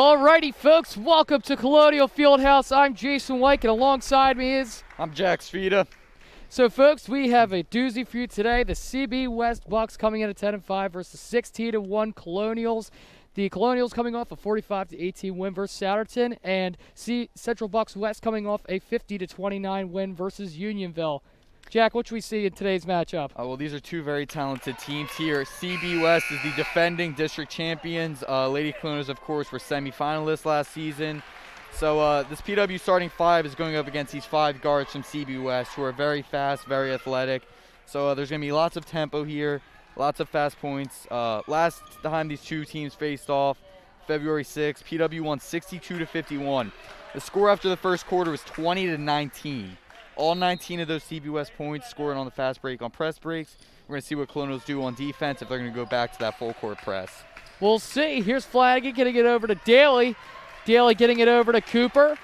Alrighty, folks, welcome to Colonial Fieldhouse. I'm Jason White, and alongside me is... I'm Jack Sfida. So, folks, we have a doozy for you today. The CB West Bucks coming in at 10-5 versus 16-1 Colonials. The Colonials coming off a 45-18 win versus Souderton, and Central Bucks West coming off a 50-29 win versus Unionville. Jack, what should we see in today's matchup? Well, these are two very talented teams here. CB West is the defending district champions. Lady Colonials, of course, were semifinalists last season. So this PW starting five is going up against these five guards from CB West, who are very fast, very athletic. So there's going to be lots of tempo here, lots of fast points. Last time these two teams faced off, February 6th, PW won 62-51. The score after the first quarter was 20-19. All 19 of those CB West points scored on the fast break on press breaks. We're going to see what Colonials do on defense if they're going to go back to that full court press. We'll see. Here's Flanagan getting it over to Daly. Daly getting it over to Cooper.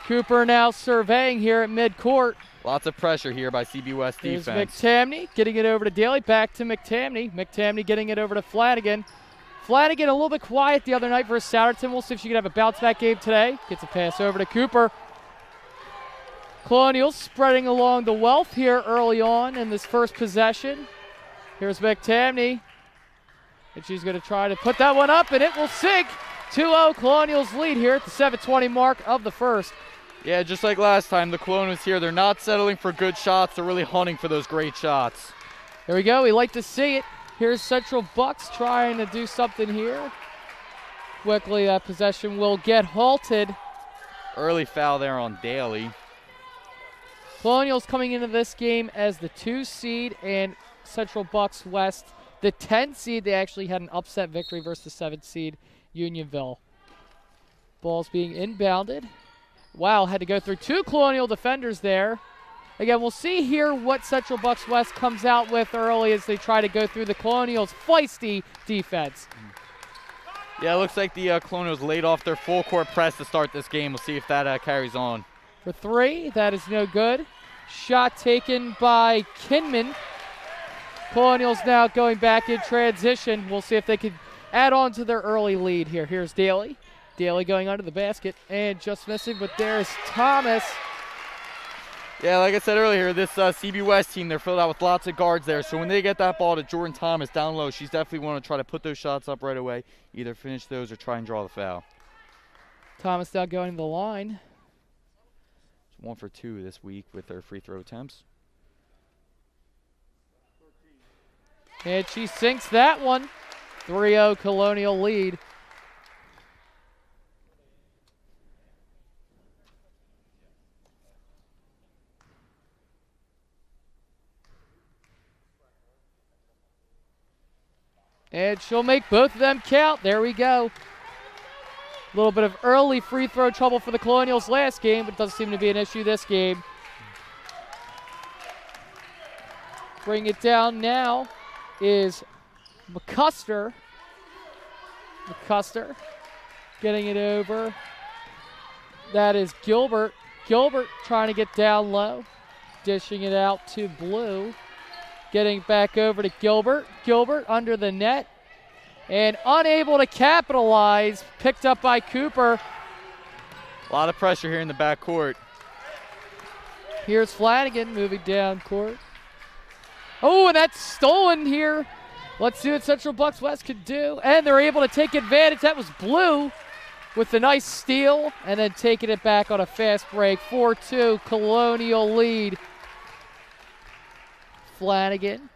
Cooper now surveying here at midcourt. Lots of pressure here by CB West defense. Here's McTamney getting it over to Daly. Back to McTamney. McTamney getting it over to Flanagan. Flanagan a little bit quiet the other night versus Souderton. We'll see if she can have a bounce-back game today. Gets a pass over to Cooper. Colonials spreading along the wealth here early on in this first possession. Here's McTamney. And she's going to try to put that one up, and it will sink. 2-0 Colonials lead here at the 7:20 mark of the first. Yeah, just like last time, the Colonials here, they're not settling for good shots. They're really hunting for those great shots. There we go. We like to see it. Here's Central Bucks trying to do something here. Quickly, that possession will get halted. Early foul there on Daly. Colonials coming into this game as the 2 seed and Central Bucks West the 10 seed. They actually had an upset victory versus the 7 seed Unionville. Ball's being inbounded. Wow, had to go through 2 Colonial defenders there. Again, we'll see here what Central Bucks West comes out with early as they try to go through the Colonials' feisty defense. Yeah, it looks like the Colonials laid off their full court press to start this game. We'll see if that carries on. For 3, that is no good. Shot taken by Kinman. Colonials now going back in transition. We'll see if they can add on to their early lead here. Here's Daly. Daly going under the basket and just missing, but there's Thomas. Yeah, like I said earlier, this CB West team, they're filled out with lots of guards there. So when they get that ball to Jordan Thomas down low, she's definitely want to try to put those shots up right away, either finish those or try and draw the foul. Thomas now going to the line. 1 for 2 this week with her free throw attempts. And she sinks that one. 3-0 Colonial lead. And she'll make both of them count. There we go. A little bit of early free throw trouble for the Colonials last game, but it doesn't seem to be an issue this game. Bring it down now is McCuster. McCuster getting it over. That is Gilbert. Gilbert trying to get down low. Dishing it out to Blue. Getting back over to Gilbert. Gilbert under the net. And unable to capitalize. Picked up by Cooper. A lot of pressure here in the backcourt. Here's Flanagan moving down court. Oh, and that's stolen here. Let's see what Central Bucks West could do. And they're able to take advantage. That was Blue with a nice steal. And then taking it back on a fast break. 4-2 Colonial lead. Flanagan.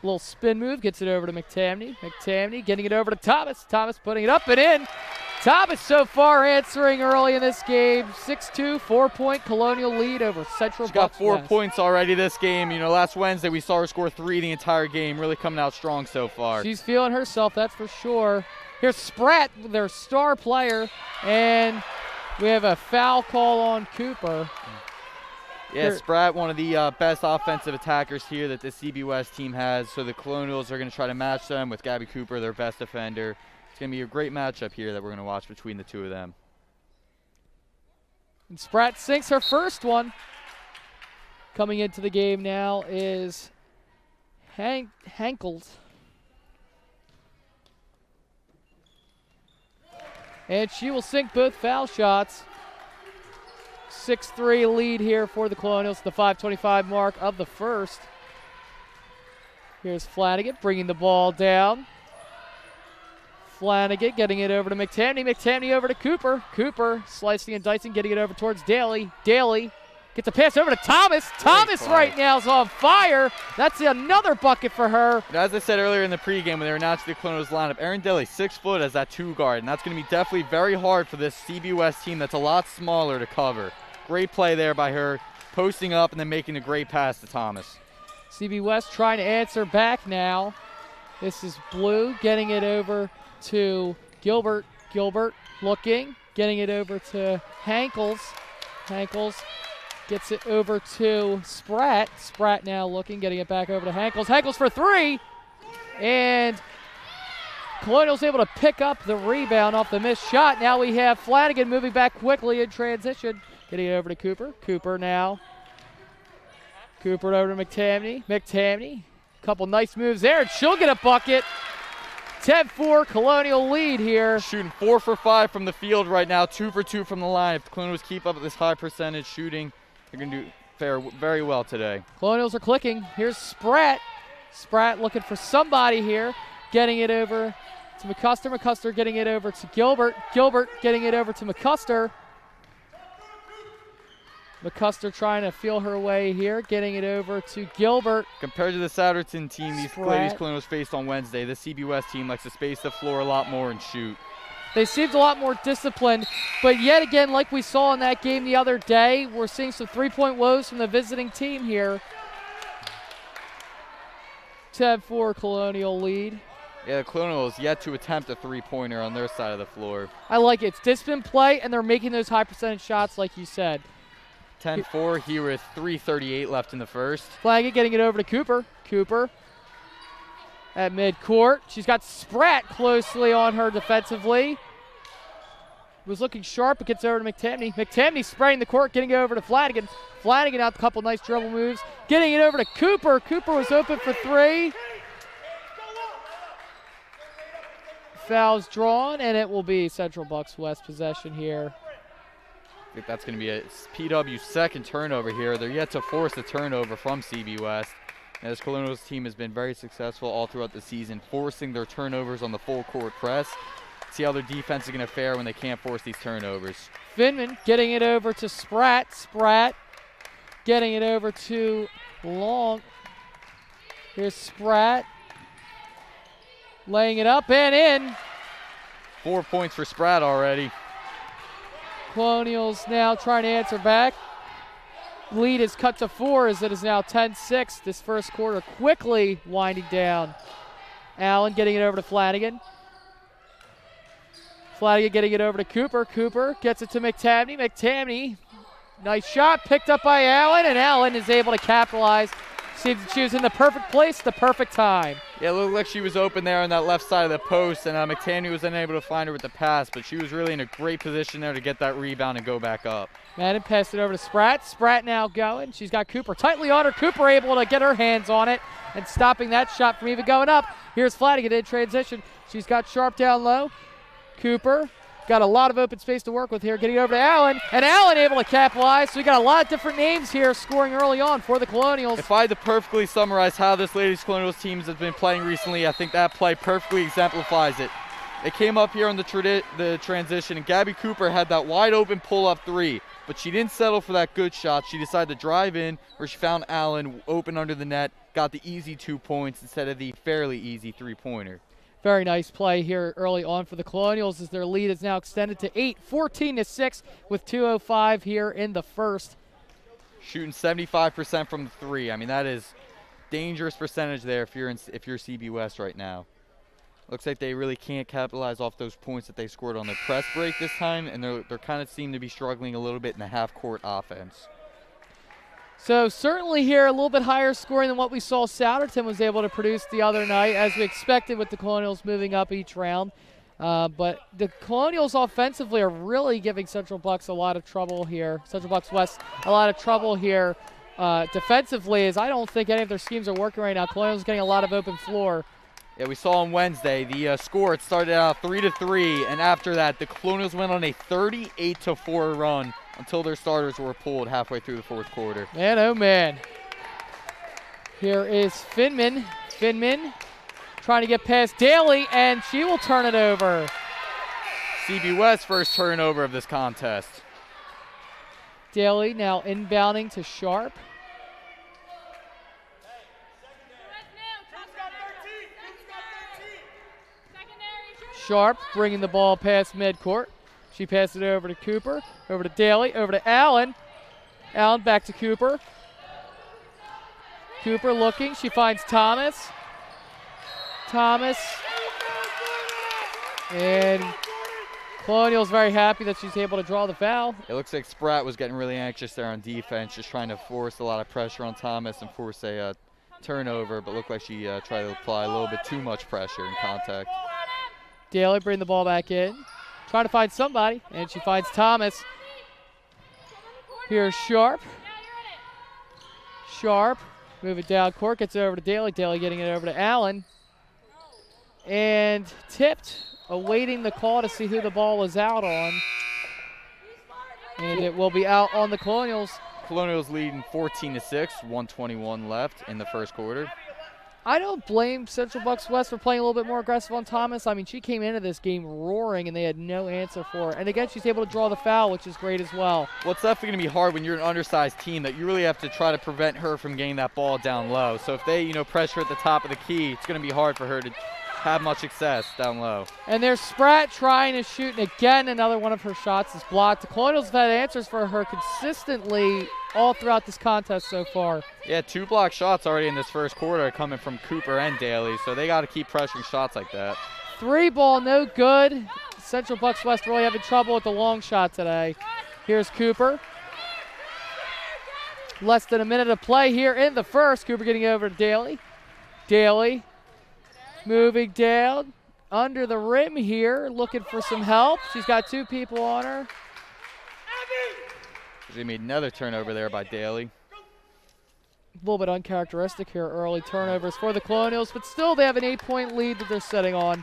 Little spin move, gets it over to McTamney. McTamney getting it over to Thomas. Thomas putting it up and in. Thomas so far answering early in this game. 6-2, 4-point Colonial lead over Central Bucks West. She's got 4 points already this game. You know, last Wednesday we saw her score 3 the entire game. Really coming out strong so far. She's feeling herself, that's for sure. Here's Spratt, their star player, and we have a foul call on Cooper. Yeah, Spratt, one of the best offensive attackers here that the CB West team has. So the Colonials are going to try to match them with Gabby Cooper, their best defender. It's going to be a great matchup here that we're going to watch between the two of them. And Spratt sinks her first one. Coming into the game now is Hankels. And she will sink both foul shots. 6-3 lead here for the Colonials, the 5:25 mark of the first. Here's Flanagan bringing the ball down. Flanagan getting it over to McTamney. McTamney over to Cooper. Cooper slicing and dicing, getting it over towards Daly. Daly gets a pass over to Thomas. Thomas right now is on fire. That's another bucket for her. As I said earlier in the pregame when they were announcing the Colonials lineup, Erin Daly, 6 foot as that 2 guard, and that's going to be definitely very hard for this CB West team that's a lot smaller to cover. Great play there by her, posting up and then making a great pass to Thomas. CB West trying to answer back now. This is Blue getting it over to Gilbert. Gilbert looking, getting it over to Hankles. Hankles gets it over to Spratt. Spratt now looking, getting it back over to Hankles. Hankles for 3. And Colonials able to pick up the rebound off the missed shot. Now we have Flanagan moving back quickly in transition. Getting it over to Cooper. Cooper now. Cooper over to McTamney. McTamney. Couple nice moves there, and she'll get a bucket. 10-4 Colonial lead here. Shooting 4 for 5 from the field right now, 2 for 2 from the line. If the Colonials keep up with this high percentage shooting, they're going to do fare very well today. Colonials are clicking. Here's Spratt. Spratt looking for somebody here. Getting it over to McCuster. McCuster getting it over to Gilbert. Gilbert getting it over to McCuster. McCuster trying to feel her way here, getting it over to Gilbert. Compared to the Souderton team these Spratt. ladies Colonials faced on Wednesday, the CB West team likes to space the floor a lot more and shoot. They seemed a lot more disciplined, but yet again, like we saw in that game the other day, we're seeing some three-point woes from the visiting team here. 10-4 Colonial lead. Yeah, the Colonials yet to attempt a three-pointer on their side of the floor. I like it. It's disciplined play, and they're making those high percentage shots like you said. 10-4 here with 3:38 left in the first. Flanagan getting it over to Cooper. Cooper at midcourt. She's got Spratt closely on her defensively. Was looking sharp, but gets over to McTamney. McTamney spraying the court, getting it over to Flanagan. Flanagan out a couple nice dribble moves. Getting it over to Cooper. Cooper was open for 3. Fouls drawn, and it will be Central Bucks West possession here. I think that's going to be a PW's second turnover here. They're yet to force a turnover from CB West. And this Colonials team has been very successful all throughout the season, forcing their turnovers on the full court press. See how their defense is going to fare when they can't force these turnovers. Finman getting it over to Spratt. Spratt getting it over to Long. Here's Spratt. Laying it up and in. 4 points for Spratt already. Colonials now trying to answer back. Lead is cut to 4 as it is now 10-6. This first quarter quickly winding down. Allen getting it over to Flanagan. Flanagan getting it over to Cooper. Cooper gets it to McTamney. McTamney, nice shot picked up by Allen, and Allen is able to capitalize. Seems she was in the perfect place, the perfect time. Yeah, it looked like she was open there on that left side of the post, and McTamney was unable to find her with the pass, but she was really in a great position there to get that rebound and go back up. Madden passed it over to Spratt. Spratt now going. She's got Cooper tightly on her. Cooper able to get her hands on it and stopping that shot from even going up. Here's Flanagan in transition. She's got Sharp down low. Cooper got a lot of open space to work with here, getting over to Allen, and Allen able to capitalize. So we got a lot of different names here scoring early on for the Colonials. If I had to perfectly summarize how this ladies Colonials team has been playing recently, I think that play perfectly exemplifies it. They came up here on the transition, and Gabby Cooper had that wide open pull-up 3, but she didn't settle for that good shot. She decided to drive in where she found Allen open under the net, got the easy 2 points instead of the fairly easy three-pointer. Very nice play here early on for the Colonials as their lead is now extended to 8, 14-6 with 2:05 here in the first. Shooting 75% from the 3. I mean, that is dangerous percentage there if you're CB West right now. Looks like they really can't capitalize off those points that they scored on the press break this time, and they're kind of seem to be struggling a little bit in the half-court offense. So certainly here a little bit higher scoring than what we saw Souderton was able to produce the other night, as we expected with the Colonials moving up each round. But the Colonials offensively are really giving Central Bucks a lot of trouble here. Central Bucks West a lot of trouble here defensively, as I don't think any of their schemes are working right now. Colonials getting a lot of open floor. Yeah, we saw on Wednesday the score. It started out 3-3, and after that, the Colonials went on a 38-4 run until their starters were pulled halfway through the fourth quarter. Man, oh man. Here is Finman. Finman trying to get past Daly, and she will turn it over. CB West first turnover of this contest. Daly now inbounding to Sharp. Sharp bringing the ball past midcourt. She passes it over to Cooper, over to Daly, over to Allen. Allen back to Cooper. Cooper looking, she finds Thomas. Thomas. And Colonial's very happy that she's able to draw the foul. It looks like Spratt was getting really anxious there on defense, just trying to force a lot of pressure on Thomas and force a turnover, but looked like she tried to apply a little bit too much pressure in contact. Daly bring the ball back in. Trying to find somebody, and she finds Thomas. Here's Sharp. Sharp, move it down court, gets it over to Daly. Daly getting it over to Allen. And tipped, awaiting the call to see who the ball was out on. And it will be out on the Colonials. Colonials leading 14-6, 1:21 left in the first quarter. I don't blame Central Bucks West for playing a little bit more aggressive on Thomas. I mean, she came into this game roaring, and they had no answer for her. And again, she's able to draw the foul, which is great as well. Well, it's definitely going to be hard when you're an undersized team that you really have to try to prevent her from getting that ball down low. So if they, pressure at the top of the key, it's going to be hard for her to have much success down low. And there's Spratt trying to shoot, and again, another one of her shots is blocked. The Colonials have had answers for her consistently all throughout this contest so far. Yeah, 2 block shots already in this first quarter coming from Cooper and Daly, so they got to keep pressuring shots like that. 3 ball, no good. Central Bucks West really having trouble with the long shot today. Here's Cooper. Less than a minute of play here in the first. Cooper getting over to Daly. Daly moving down under the rim here, looking for some help. She's got 2 people on her. They made another turnover there by Daly. A little bit uncharacteristic here, early turnovers for the Colonials, but still they have an 8-point lead that they're sitting on.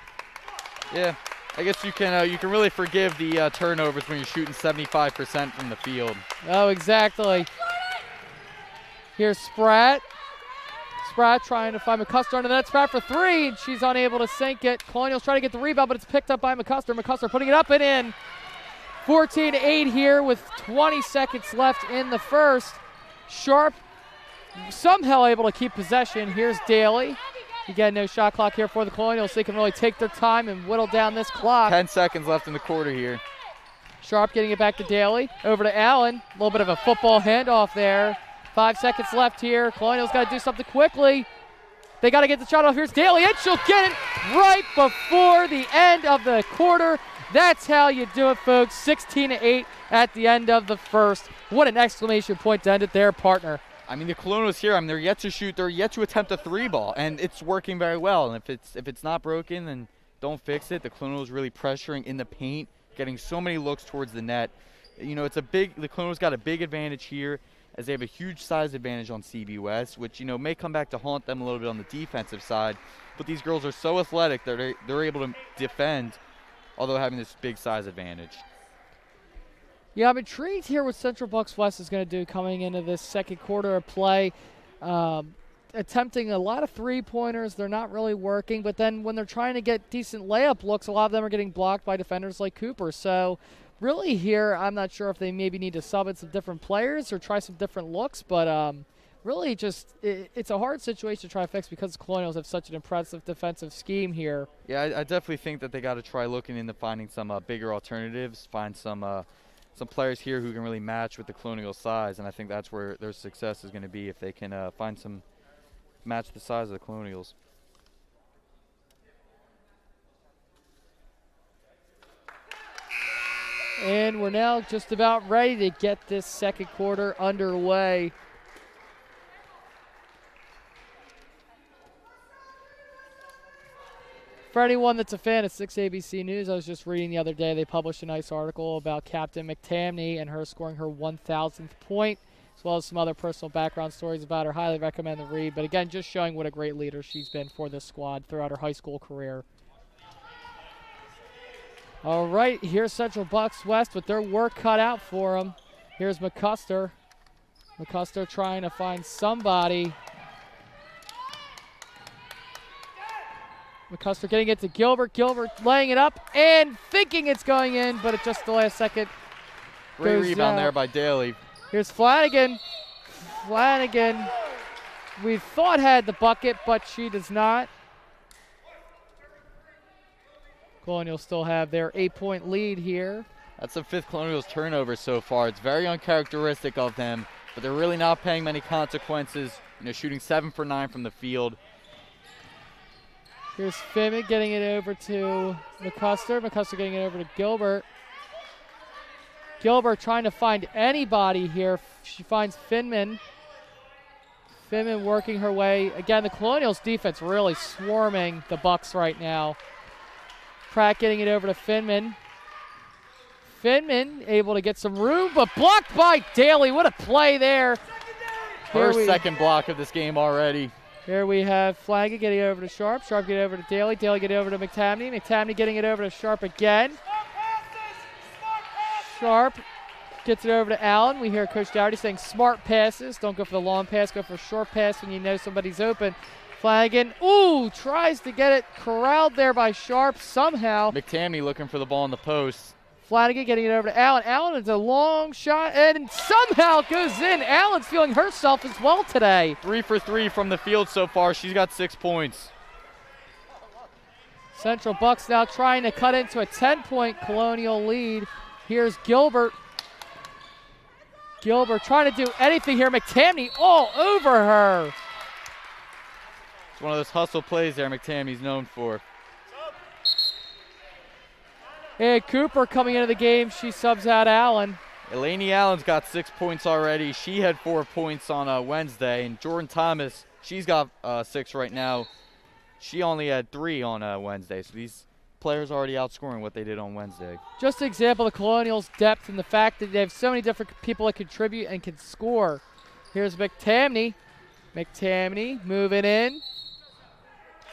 Yeah, I guess you can really forgive the turnovers when you're shooting 75% from the field. Oh, exactly. Here's Spratt. Spratt trying to find McCusker under the net. Spratt for 3, and she's unable to sink it. Colonials trying to get the rebound, but it's picked up by McCusker. McCusker putting it up and in. 14-8 here with 20 seconds left in the first. Sharp somehow able to keep possession. Here's Daly. Again, no shot clock here for the Colonials, so they can really take their time and whittle down this clock. 10 seconds left in the quarter here. Sharp getting it back to Daly. Over to Allen. A little bit of a football handoff there. 5 seconds left here. Colonials got to do something quickly. They got to get the shot off. Here's Daly, and she'll get it right before the end of the quarter. That's how you do it, folks. 16-8 at the end of the first. What an exclamation point to end it there, partner. I mean, the Colonials here, they're yet to shoot. They're yet to attempt a 3-ball, and it's working very well. And if it's not broken, then don't fix it. The Colonials really pressuring in the paint, getting so many looks towards the net. The Colonials got a big advantage here, as they have a huge size advantage on CB West, which, may come back to haunt them a little bit on the defensive side. But these girls are so athletic that they're able to defend, although having this big size advantage. Yeah, I'm intrigued here what Central Bucks West is going to do coming into this second quarter of play. Attempting a lot of three-pointers. They're not really working, but then when they're trying to get decent layup looks, a lot of them are getting blocked by defenders like Cooper. So really here, I'm not sure if they maybe need to sub in some different players or try some different looks, but really just it's a hard situation to try to fix because the Colonials have such an impressive defensive scheme here. Yeah, I definitely think that they got to try looking into finding some bigger alternatives, find some players here who can really match with the Colonial size, and I think that's where their success is going to be if they can find some match the size of the Colonials. And we're now just about ready to get this second quarter underway. For anyone that's a fan of 6ABC News, I was just reading the other day, they published a nice article about Captain McTamney and her scoring her 1,000th point. as well as some other personal background stories about her. Highly recommend the read. But again, just showing what a great leader she's been for this squad throughout her high school career. All right, here's Central Bucks West with their work cut out for them. Here's McCuster. McCuster trying to find somebody. McCuster getting it to Gilbert. Gilbert laying it up and thinking it's going in, but at just the last second. Great rebound there by Daly. Here's Flanagan. Flanagan, we thought had the bucket, but she does not. Colonials still have their 8-point lead here. That's the 5th Colonials turnover so far. It's very uncharacteristic of them, but they're really not paying many consequences. Shooting 7 for 9 from the field. Here's Finman getting it over to McCuster. McCuster getting it over to Gilbert. Gilbert trying to find anybody here. She finds Finman. Finman working her way. Again, the Colonials defense really swarming the Bucks right now. Pratt getting it over to Finman. Finman able to get some room, but blocked by Daly. What a play there. Her second block of this game already. Here we have Flanagan getting it over to Sharp. Sharp getting it over to Daly. Daly getting it over to McTamney. McTamney getting it over to Sharp again. Sharp gets it over to Allen. We hear Coach Dougherty saying smart passes. Don't go for the long pass. Go for a short pass when you know somebody's open. Flanagan, tries to get it corralled there by Sharp somehow. McTamney looking for the ball in the post. Flanagan getting it over to Allen. Allen is a long shot and somehow goes in. Allen's feeling herself as well today. 3 for 3 from the field so far. She's got 6 points. Central Bucks now trying to cut into a 10-point Colonial lead. Here's Gilbert. Gilbert trying to do anything here. McTamney all over her. It's one of those hustle plays there McTamney's known for. And Cooper coming into the game. She subs out Allen. Eleni Allen's got 6 points already. She had 4 points on Wednesday. And Jordan Thomas, she's got 6 right now. She only had 3 on Wednesday. So these players already outscoring what they did on Wednesday. Just an example of the Colonials' depth and the fact that they have so many different people that contribute and can score. Here's McTamney. McTamney moving in.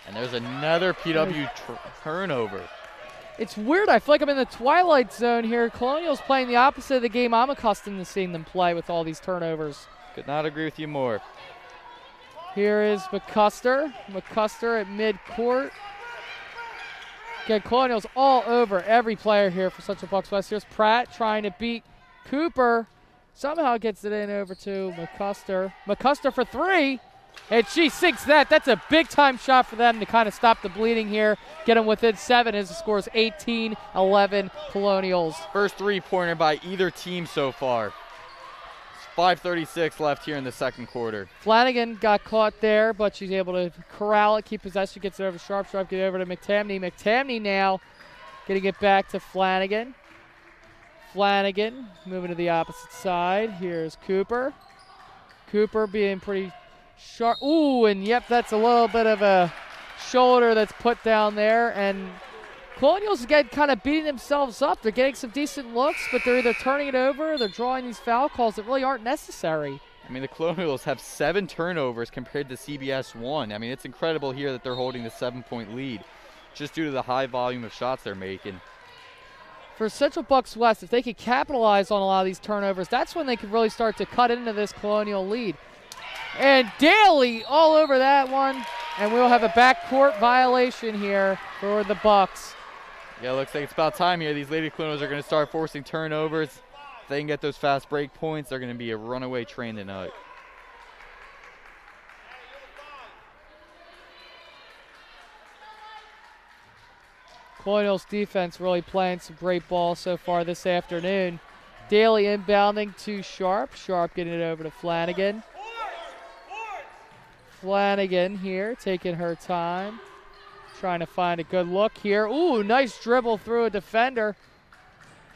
And there's another PW turnover. It's weird. I feel like I'm in the twilight zone here. Colonials playing the opposite of the game I'm accustomed to seeing them play with all these turnovers. Could not agree with you more. Here is McCuster. McCuster at midcourt. Again, Colonials all over every player here for Central Bucks West. Here's Pratt trying to beat Cooper. Somehow gets it in over to McCuster. McCuster for 3. And she sinks that. That's a big-time shot for them to kind of stop the bleeding here. Get them within 7 as the score is 18-11 Colonials. First 3-pointer by either team so far. 5:36 left here in the second quarter. Flanagan got caught there, but she's able to corral it, keep possession, gets it over to Sharp. Sharp get it over to McTamney. McTamney now getting it back to Flanagan. Flanagan moving to the opposite side. Here's Cooper. Cooper being pretty sharp. And yep, that's a little bit of a shoulder that's put down there. And Colonials again kind of beating themselves up. They're getting some decent looks, but they're either turning it over or they're drawing these foul calls that really aren't necessary. I mean, the Colonials have 7 turnovers compared to CBS 1. I mean, it's incredible here that they're holding the 7-point lead just due to the high volume of shots they're making. For Central Bucks West, if they could capitalize on a lot of these turnovers, that's when they could really start to cut into this Colonial lead. And Daly all over that one, and we'll have a backcourt violation here for the Bucks. Yeah, looks like it's about time here. These Lady Colonials are going to start forcing turnovers. If they can get those fast break points, they're going to be a runaway train tonight. Colonials defense really playing some great ball so far this afternoon. Daly inbounding to Sharp. Sharp getting it over to Flanagan. Flanagan here taking her time. Trying to find a good look here. Nice dribble through a defender.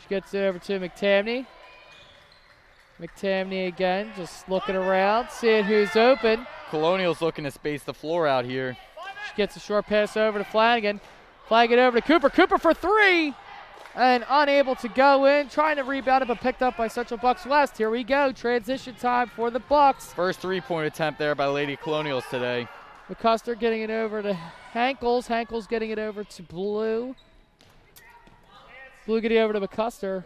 She gets it over to McTamney. McTamney again, just looking around, seeing who's open. Colonials looking to space the floor out here. She gets a short pass over to Flanagan. Flanagan over to Cooper. Cooper for 3. and unable to go in. Trying to rebound it, but picked up by Central Bucks West. Here we go. Transition time for the Bucks. First three-point attempt there by Lady Colonials today. McCuster getting it over to Hankles. Hankles getting it over to Blue. Blue getting over to McCuster.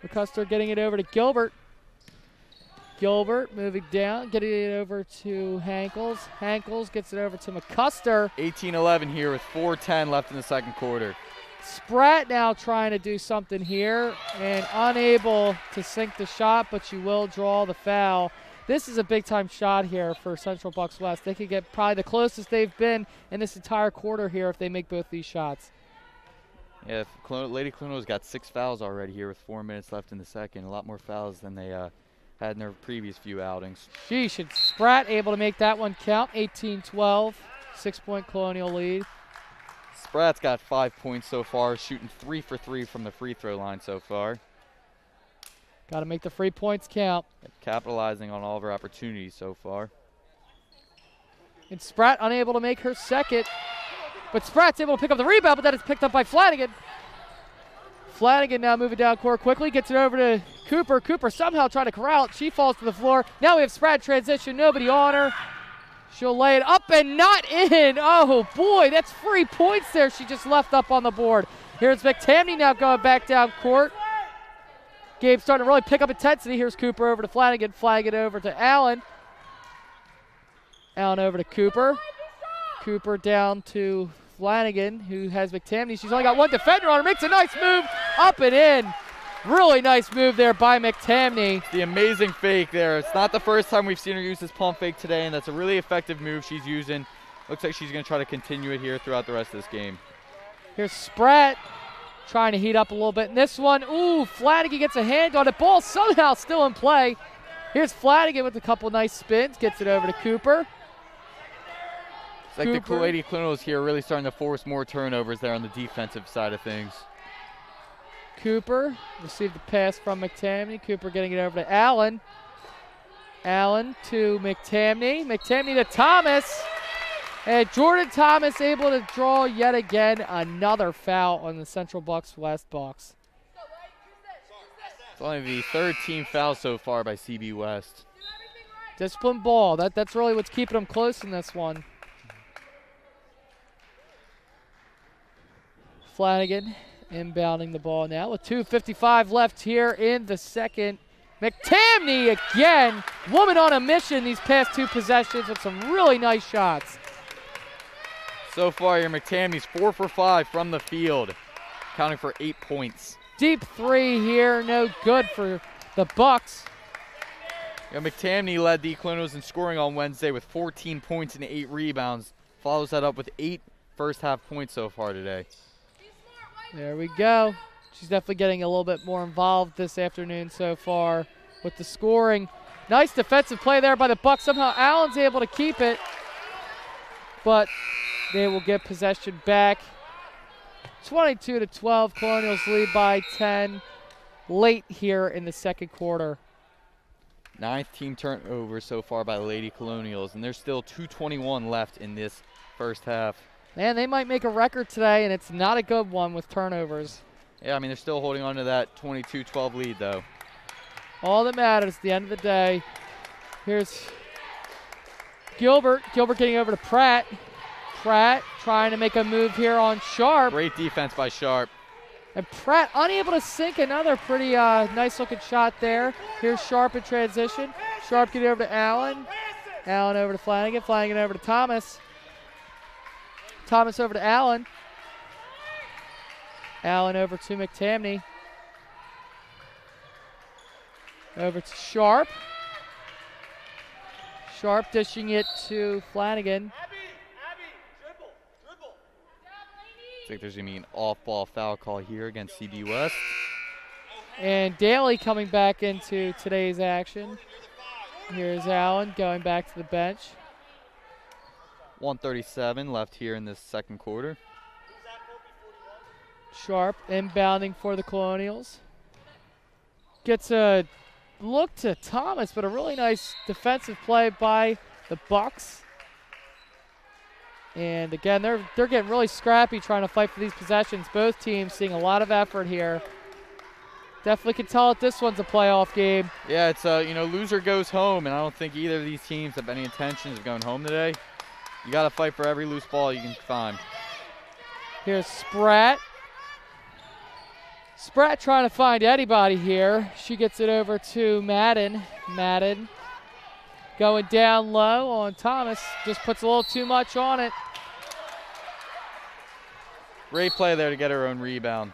McCuster getting it over to Gilbert. Gilbert moving down, getting it over to Hankles. Hankles gets it over to McCuster. 18-11 here with 4:10 left in the second quarter. Spratt now trying to do something here and unable to sink the shot, but you will draw the foul. This is a big-time shot here for Central Bucks West. They could get probably the closest they've been in this entire quarter here if they make both these shots. Yeah, Lady Colonials got 6 fouls already here with 4 minutes left in the second. A lot more fouls than they had in their previous few outings. Sheesh, and Spratt able to make that one count. 18-12, 6-point Colonial lead. Spratt's got 5 points so far, shooting 3 for 3 from the free throw line so far. Got to make the free points count. Capitalizing on all of her opportunities so far. And Spratt unable to make her second. But Spratt's able to pick up the rebound, but that is picked up by Flanagan. Flanagan now moving down court quickly, gets it over to Cooper. Cooper somehow trying to corral it. She falls to the floor. Now we have Spratt transition, nobody on her. She'll lay it up and not in. Oh boy, that's 3 points there she just left up on the board. Here's McTamney now going back down court. Gabe starting to really pick up intensity. Here's Cooper over to Flanagan. Flanagan over to Allen. Allen over to Cooper. Cooper down to Flanagan, who has McTamney. She's only got one defender on her. Makes a nice move up and in. Really nice move there by McTamney. The amazing fake there. It's not the first time we've seen her use this pump fake today, and that's a really effective move she's using. Looks like she's going to try to continue it here throughout the rest of this game. Here's Spratt trying to heat up a little bit in this one. Ooh, Flanagan gets a hand on it. Ball somehow still in play. Here's Flanagan with a couple nice spins. Gets it over to Cooper. It's like the Lady Colonials here really starting to force more turnovers there on the defensive side of things. Cooper received the pass from McTamney. Cooper getting it over to Allen. Allen to McTamney. McTamney to Thomas. And Jordan Thomas able to draw yet again another foul on the Central Bucks West Bucks. It's only the third team foul so far by CB West. Disciplined ball. That's really what's keeping them close in this one. Flanagan inbounding the ball now with 2:55 left here in the second. McTamney again, woman on a mission these past two possessions with some really nice shots. So far here, McTamney's 4 for 5 from the field, counting for 8 points. Deep three here, no good for the Bucks. Yeah, McTamney led the Colonials in scoring on Wednesday with 14 points and 8 rebounds. Follows that up with 8 first half points so far today. There we go. She's definitely getting a little bit more involved this afternoon so far with the scoring. Nice defensive play there by the Bucks. Somehow Allen's able to keep it, but they will get possession back. 22-12, Colonials lead by 10 late here in the second quarter. 9th team turnover so far by the Lady Colonials, and there's still 2:21 left in this first half. Man, they might make a record today, and it's not a good one with turnovers. Yeah, I mean, they're still holding on to that 22-12 lead, though. All that matters at the end of the day. Here's Gilbert. Gilbert getting over to Pratt. Pratt trying to make a move here on Sharp. Great defense by Sharp. And Pratt unable to sink another pretty nice-looking shot there. Here's Sharp in transition. Sharp getting over to Allen. Allen over to Flanagan. Flanagan over to Thomas. Thomas over to Allen. Allen over to McTamney. Over to Sharp. Sharp dishing it to Flanagan. I think there's going to be an off-ball foul call here against CB West. And Daly coming back into today's action. Here's Allen going back to the bench. 1:37 left here in this second quarter. Sharp inbounding for the Colonials. Gets a look to Thomas, but a really nice defensive play by the Bucks. And again, they're getting really scrappy trying to fight for these possessions. Both teams seeing a lot of effort here. Definitely can tell that this one's a playoff game. Yeah, it's loser goes home, and I don't think either of these teams have any intentions of going home today. You got to fight for every loose ball you can find. Here's Spratt. Spratt trying to find anybody here. She gets it over to Madden. Madden going down low on Thomas. Just puts a little too much on it. Great play there to get her own rebound.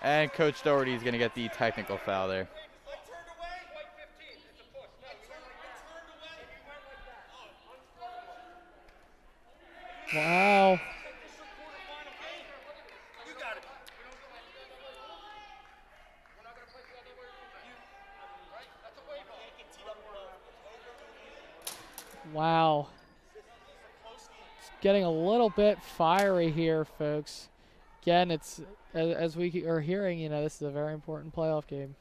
And Coach Doherty is going to get the technical foul there. Wow. Wow. It's getting a little bit fiery here, folks. Again, it's as we are hearing, this is a very important playoff game.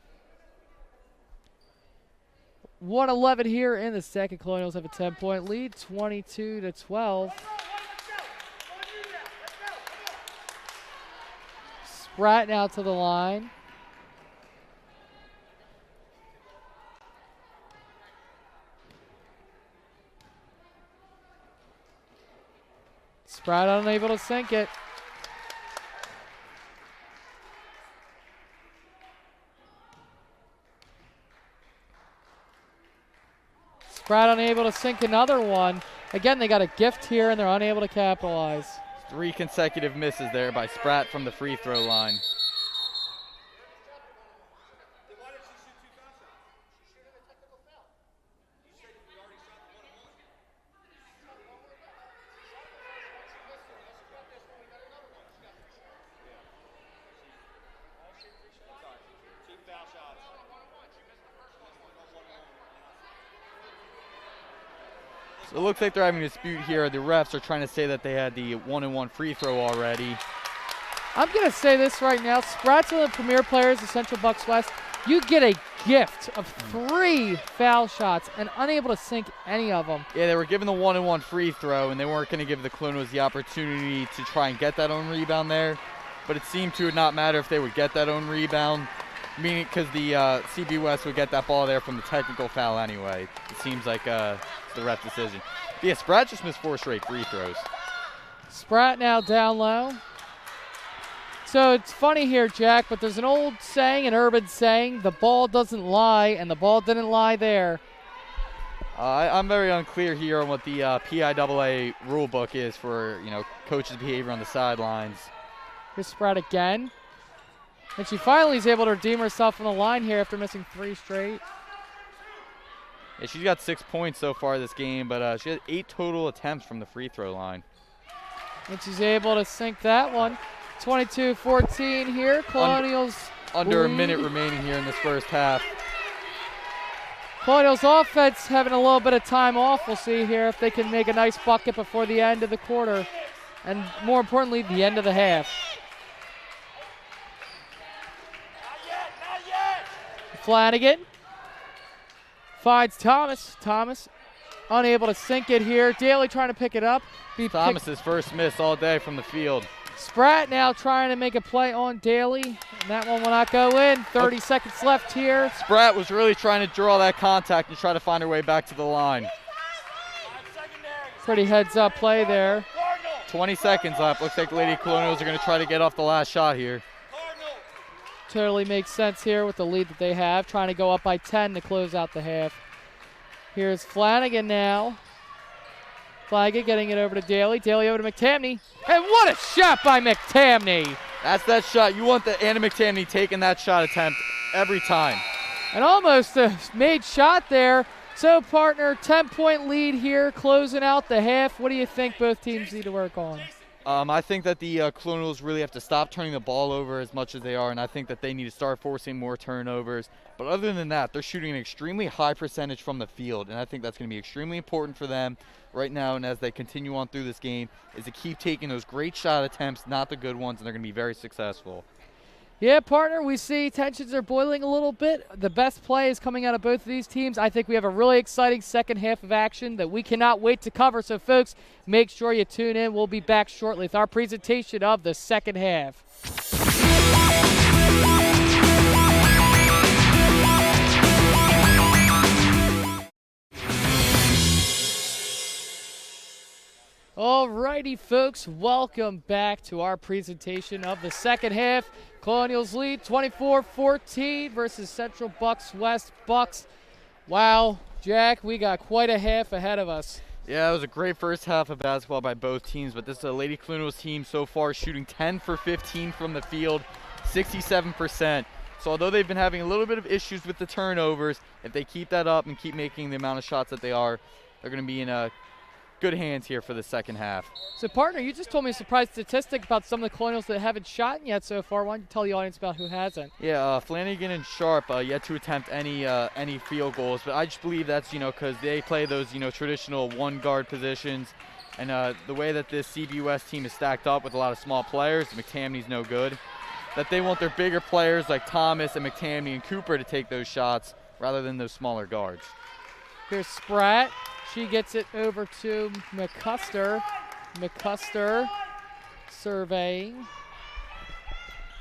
1:11 here in the second. Colonials have a 10-point lead, 22-12. Spratt now to the line. Spratt unable to sink it. Spratt unable to sink another one. Again, they got a gift here and they're unable to capitalize. 3 consecutive misses there by Spratt from the free throw line. So it looks like they're having a dispute here. The refs are trying to say that they had the 1-and-1 free throw already. I'm going to say this right now. Spratt's one of the premier players of Central Bucks West. You get a gift of 3 foul shots and unable to sink any of them. Yeah, they were given the 1-and-1 free throw, and they weren't going to give the Colonials the opportunity to try and get that own rebound there. But it seemed to not matter if they would get that own rebound, meaning because the CB West would get that ball there from the technical foul anyway. It seems like the ref decision. But yeah, Spratt just missed 4 straight free throws. Spratt now down low. So it's funny here, Jack, but there's an old saying, an urban saying, the ball doesn't lie, and the ball didn't lie there. I'm very unclear here on what the PIAA rule book is for, coaches' behavior on the sidelines. Here's Spratt again. And she finally is able to redeem herself on the line here after missing 3 straight. Yeah, she's got 6 points so far this game, but she had 8 total attempts from the free throw line. And she's able to sink that one. 22-14 here. Colonials under lead. A minute remaining here in this first half. Colonials offense having a little bit of time off. We'll see here if they can make a nice bucket before the end of the quarter. And more importantly, the end of the half. Flanagan finds Thomas. Thomas unable to sink it here. Daly trying to pick it up. Thomas's first miss all day from the field. Spratt now trying to make a play on Daly. And that one will not go in. 30 seconds left here. Spratt was really trying to draw that contact and try to find her way back to the line. Pretty heads-up play there. 20 seconds left. Looks like the Lady Colonials are going to try to get off the last shot here. Totally makes sense here with the lead that they have. Trying to go up by 10 to close out the half. Here's Flanagan now. Flanagan getting it over to Daly. Daly over to McTamney. And what a shot by McTamney. That's that shot. You want the Anna McTamney taking that shot attempt every time. And almost a made shot there. So, partner, 10-point lead here, closing out the half. What do you think both teams need to work on? I think that the Colonials really have to stop turning the ball over as much as they are, and I think that they need to start forcing more turnovers. But other than that, they're shooting an extremely high percentage from the field, and I think that's going to be extremely important for them right now and as they continue on through this game, is to keep taking those great shot attempts, not the good ones, and they're going to be very successful. Yeah, partner, we see tensions are boiling a little bit. The best play is coming out of both of these teams. I think we have a really exciting second half of action that we cannot wait to cover. So, folks, make sure you tune in. We'll be back shortly with our presentation of the second half. Alrighty, folks, welcome back to our presentation of the second half. Colonials lead 24-14 versus Central Bucks West Bucks. Wow, Jack, we got quite a half ahead of us. Yeah, it was a great first half of basketball by both teams, but this Lady Colonials team so far shooting 10 for 15 from the field, 67%. So although they've been having a little bit of issues with the turnovers, if they keep that up and keep making the amount of shots that they are, they're going to be in good hands here for the second half. So, partner, you just told me a surprise statistic about some of the Colonials that haven't shot yet so far. Why don't you tell the audience about who hasn't? Yeah, Flanagan and Sharp yet to attempt any field goals, but I just believe that's because they play those traditional one guard positions, and the way that this CBUS team is stacked up with a lot of small players, McTamney's no good, that they want their bigger players like Thomas and McTamney and Cooper to take those shots rather than those smaller guards. Here's Spratt. She gets it over to McCuster. McCuster surveying.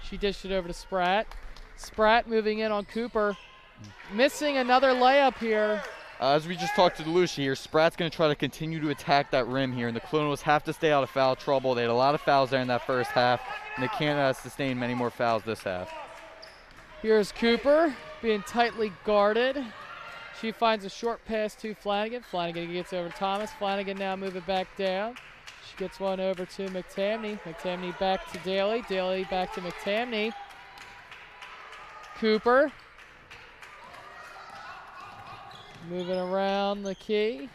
She dished it over to Spratt. Spratt moving in on Cooper. Missing another layup here. As we just talked to DeLucia here, Spratt's going to try to continue to attack that rim here, and the Colonials have to stay out of foul trouble. They had a lot of fouls there in that first half, and they can't sustain many more fouls this half. Here's Cooper being tightly guarded. She finds a short pass to Flanagan. Flanagan gets over to Thomas. Flanagan now moving back down. She gets one over to McTamney. McTamney back to Daly. Daly back to McTamney. Cooper moving around the key.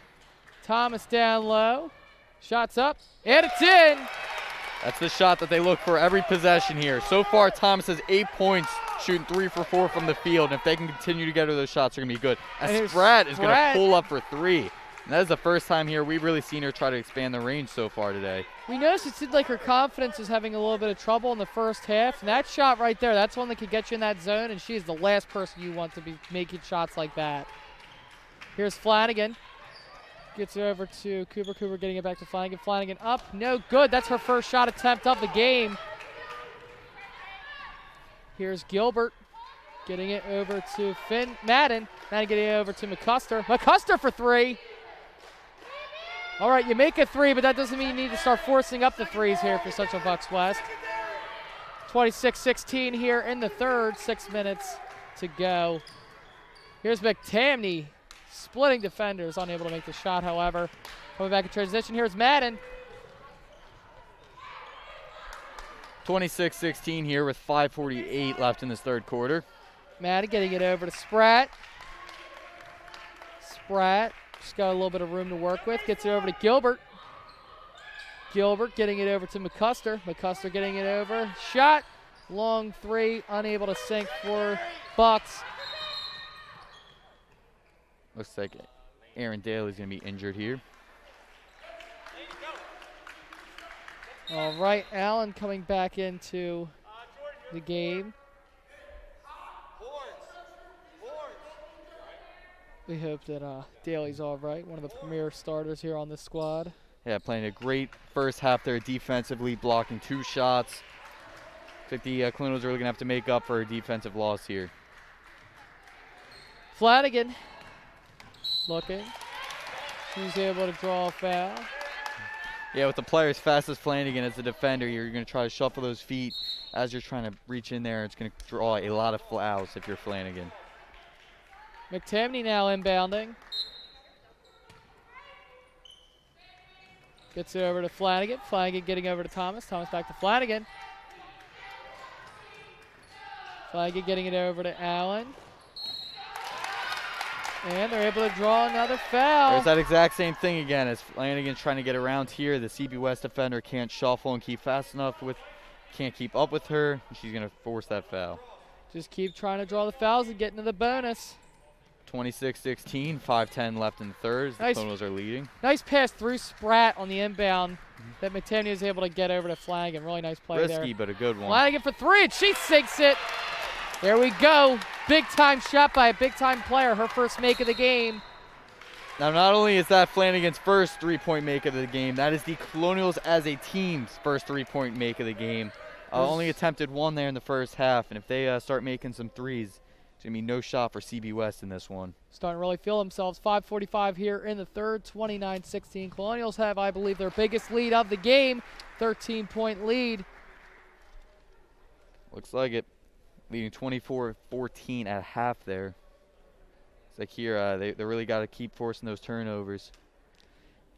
Thomas down low. Shots up, and it's in. That's the shot that they look for every possession here. So far, Thomas has 8 points, shooting 3 for 4 from the field. And if they can continue to get her those shots, they're going to be good. And Spratt is going to pull up for 3. And that is the first time here we've really seen her try to expand the range so far today. We noticed it seemed like her confidence was having a little bit of trouble in the first half. And that shot right there, that's one that could get you in that zone. And she is the last person you want to be making shots like that. Here's Flanagan. Gets it over to Cooper. Cooper getting it back to Flanagan. Flanagan up. No good. That's her first shot attempt of the game. Here's Gilbert. Getting it over to Madden. Madden getting it over to McCuster. McCuster for 3. All right, you make a 3, but that doesn't mean you need to start forcing up the 3s here for Central Bucks West. 26-16 here in the third. 6 minutes to go. Here's McTamney. Splitting defenders, unable to make the shot, however. Coming back in transition, here's Madden. 26-16 here with 5:48 left in this third quarter. Madden getting it over to Spratt. Spratt just got a little bit of room to work with. Gets it over to Gilbert. Gilbert getting it over to McCuster. McCuster getting it over. Shot. Long 3, unable to sink for Bucks. Looks like Aaron Daly's going to be injured here. All right, Allen coming back into the game. We hope that Daly's all right, one of the premier starters here on this squad. Yeah, playing a great first half there defensively, blocking 2 shots. Looks like the Colonials are really going to have to make up for a defensive loss here. Flanagan looking. She's able to draw a foul. Yeah, with the player as fast as Flanagan as a defender, you're going to try to shuffle those feet as you're trying to reach in there. It's going to draw a lot of fouls if you're Flanagan. McTamney now inbounding. Gets it over to Flanagan. Flanagan getting over to Thomas. Thomas back to Flanagan. Flanagan getting it over to Allen. And they're able to draw another foul. There's that exact same thing again as Flanagan's trying to get around here. The CB West defender can't shuffle and keep fast enough can't keep up with her. She's going to force that foul. Just keep trying to draw the fouls and get into the bonus. 26-16, 5:10 left in the third. The Colonials are leading. Nice pass through Spratt on the inbound that McTamney is able to get over to Flanagan. Really nice play there. Risky, but a good one. Flanagan for three, and she sinks it. There we go. Big-time shot by a big-time player. Her first make of the game. Now, not only is that Flanagan's first three-point make of the game, that is the Colonials as a team's first three-point make of the game. Only attempted one there in the first half, and if they start making some threes, it's going to be no shot for CB West in this one. Starting to really feel themselves. 5:45 here in the third, 29-16. Colonials have, I believe, their biggest lead of the game, 13-point lead. Looks like it. Leading 24-14 at half there. It's like here, they really got to keep forcing those turnovers.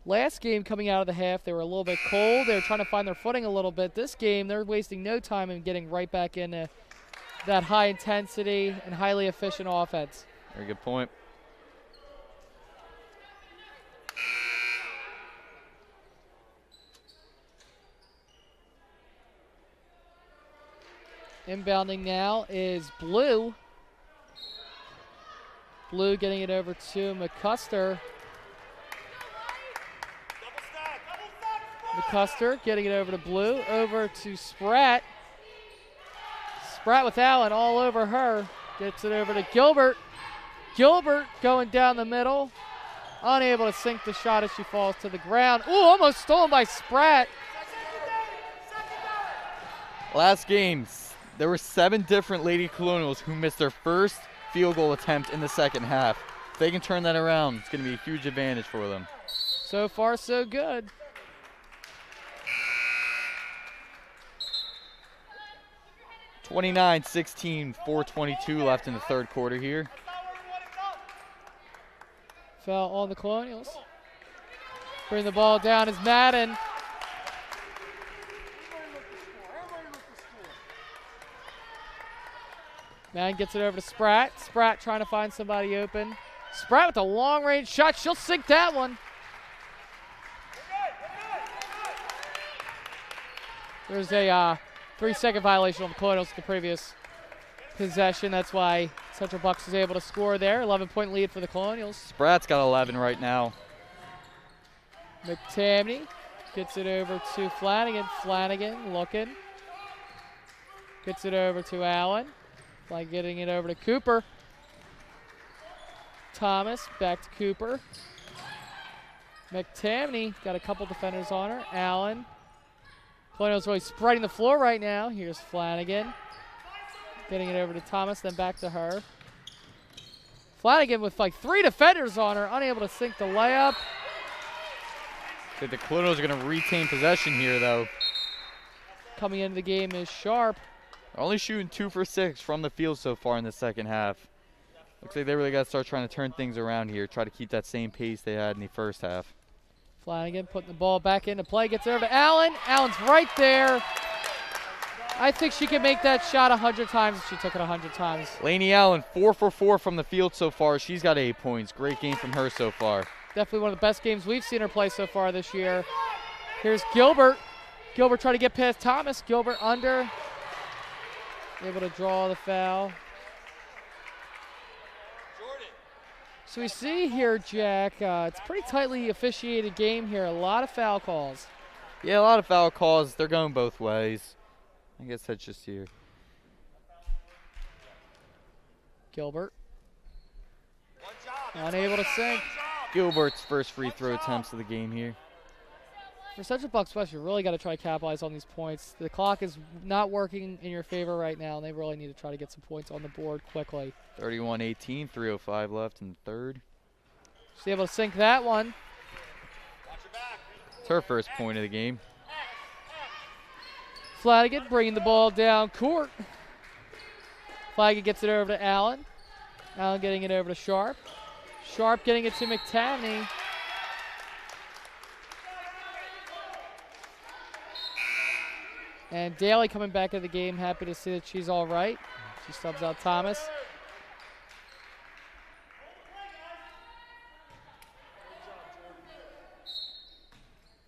Last game coming out of the half, they were a little bit cold. They were trying to find their footing a little bit. This game, they're wasting no time in getting right back into that high intensity and highly efficient offense. Very good point. Inbounding now is Blue. Blue getting it over to McCuster. McCuster getting it over to Blue, over to Spratt. Spratt with Allen all over her. Gets it over to Gilbert. Gilbert going down the middle. Unable to sink the shot as she falls to the ground. Ooh, almost stolen by Spratt. Last games, there were 7 different Lady Colonials who missed their first field goal attempt in the second half. If they can turn that around, it's going to be a huge advantage for them. So far, so good. (29-16), 4:22 left in the third quarter here. Foul on the Colonials. Bring the ball down is Madden. Madden gets it over to Spratt. Spratt trying to find somebody open. Spratt with a long-range shot. She'll sink that one. There's a 3-second violation on the Colonials the previous possession. That's why Central Bucks was able to score there. 11-point lead for the Colonials. Spratt's got 11 right now. McTamney gets it over to Flanagan. Flanagan looking. Gets it over to Allen. Like getting it over to Cooper. Thomas back to Cooper. McTamney got a couple defenders on her. Allen. Colonials really spreading the floor right now. Here's Flanagan. Getting it over to Thomas, then back to her. Flanagan with like 3 defenders on her, unable to sink the layup. I think the Colonials are going to retain possession here, though. Coming into the game is Sharp. Only shooting 2 for 6 from the field so far in the second half. Looks like they really got to start trying to turn things around here, try to keep that same pace they had in the first half. Flanagan putting the ball back into play, gets over to Allen. Allen's right there. I think she could make that shot 100 times if she took it 100 times. Lainey Allen, 4 for 4 from the field so far. She's got 8 points. Great game from her so far. Definitely one of the best games we've seen her play so far this year. Here's Gilbert. Gilbert trying to get past Thomas. Gilbert under. Able to draw the foul. So we see here, Jack, it's a pretty tightly officiated game here. A lot of foul calls. Yeah, a lot of foul calls. They're going both ways. I guess that's just here. Gilbert. Unable to sink. Gilbert's first free throw attempts of the game here. For Central Bucks West, you really got to try to capitalize on these points. The clock is not working in your favor right now, and they really need to try to get some points on the board quickly. 31-18, 3:05 left in the third. She's able to sink that one. It's her first point of the game. Flanagan bringing the ball down court. Flanagan gets it over to Allen. Allen getting it over to Sharp. Sharp getting it to McTamney. And Daly coming back into the game, happy to see that she's all right. She subs out Thomas.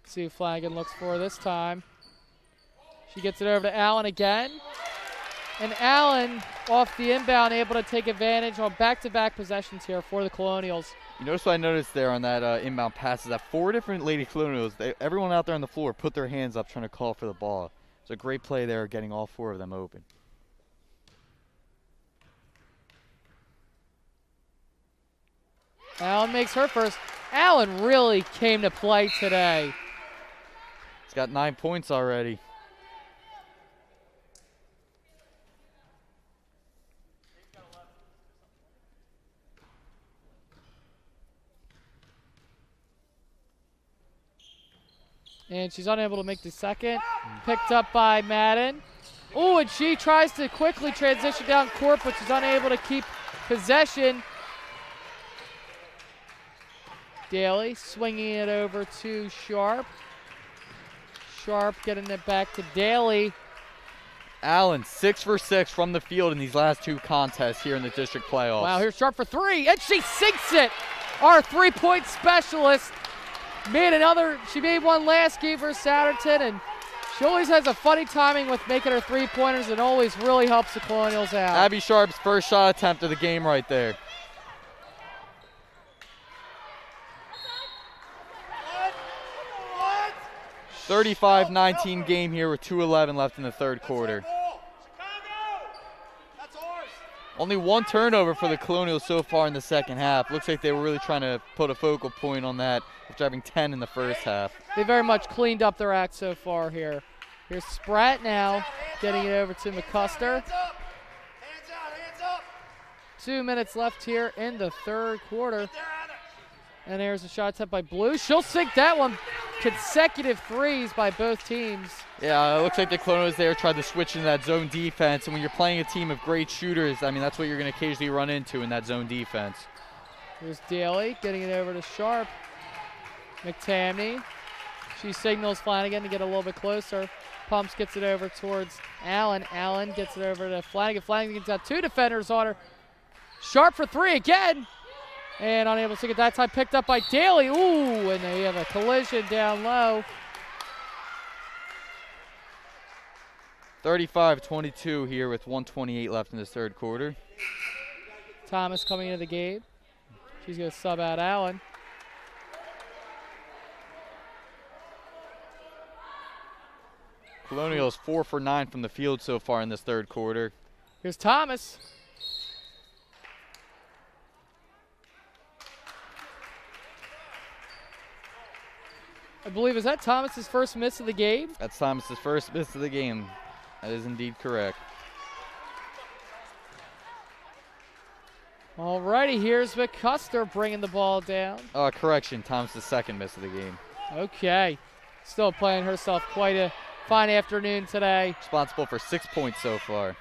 See who Flanagan looks for this time. She gets it over to Allen again. And Allen, off the inbound, able to take advantage on back-to-back possessions here for the Colonials. You notice what I noticed there on that inbound pass is that 4 different Lady Colonials, everyone out there on the floor put their hands up trying to call for the ball. It's a great play there, getting all 4 of them open. Allen makes her first. Allen really came to play today. He's got 9 points already. And she's unable to make the second. Picked up by Madden. Oh, and she tries to quickly transition down court, but she's unable to keep possession. Daly swinging it over to Sharp. Sharp getting it back to Daly. Allen, 6 for 6 from the field in these last 2 contests here in the district playoffs. Wow, here's Sharp for 3, and she sinks it. Our 3-point specialist she made one last game for Satterton, and she always has a funny timing with making her 3-pointers and always really helps the Colonials out. Abby Sharp's first shot attempt of the game right there. What? 35-19 game here with 2:11 left in the third quarter. Only 1 turnover for the Colonials so far in the second half. Looks like they were really trying to put a focal point on that after having 10 in the first half. They very much cleaned up their act so far here. Here's Spratt now, getting it over to McCuster. 2 minutes left here in the third quarter. And there's a shot attempt by Blue. She'll sink that one. Consecutive threes by both teams. Yeah, it looks like the Colonials there tried to switch into that zone defense. And when you're playing a team of great shooters, I mean, that's what you're going to occasionally run into in that zone defense. Here's Daly getting it over to Sharp. McTamney. She signals Flanagan to get a little bit closer. Pumps gets it over towards Allen. Allen gets it over to Flanagan. Flanagan gets out 2 defenders on her. Sharp for 3 again. And unable to get that time. Picked up by Daly. Ooh, and they have a collision down low. 35-22 here with 1:28 left in this third quarter. Thomas coming into the game. She's going to sub out Allen. Colonials 4 for 9 from the field so far in this third quarter. Here's Thomas. I believe, is that Thomas's first miss of the game? That's Thomas's first miss of the game. That is indeed correct. Alrighty, here's McCuster bringing the ball down. Correction, Thomas's second miss of the game. Okay. Still playing herself quite a fine afternoon today. Responsible for 6 points so far.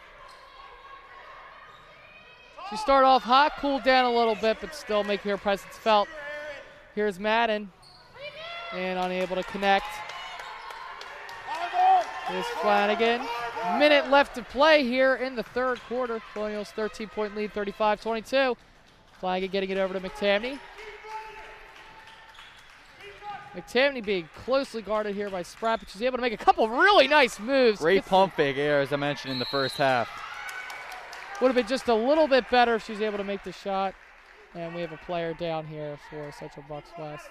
She started off hot, cooled down a little bit, but still making her presence felt. Here's Madden. And unable to connect. Here's Flanagan. Minute left to play here in the third quarter. Colonials 13-point lead, 35-22. Flanagan getting it over to McTamney. McTamney being closely guarded here by Spratt, but she's able to make a couple really nice moves. Great pump fake air, as I mentioned in the first half. Would have been just a little bit better if she's able to make the shot. And we have a player down here for Central Bucks West.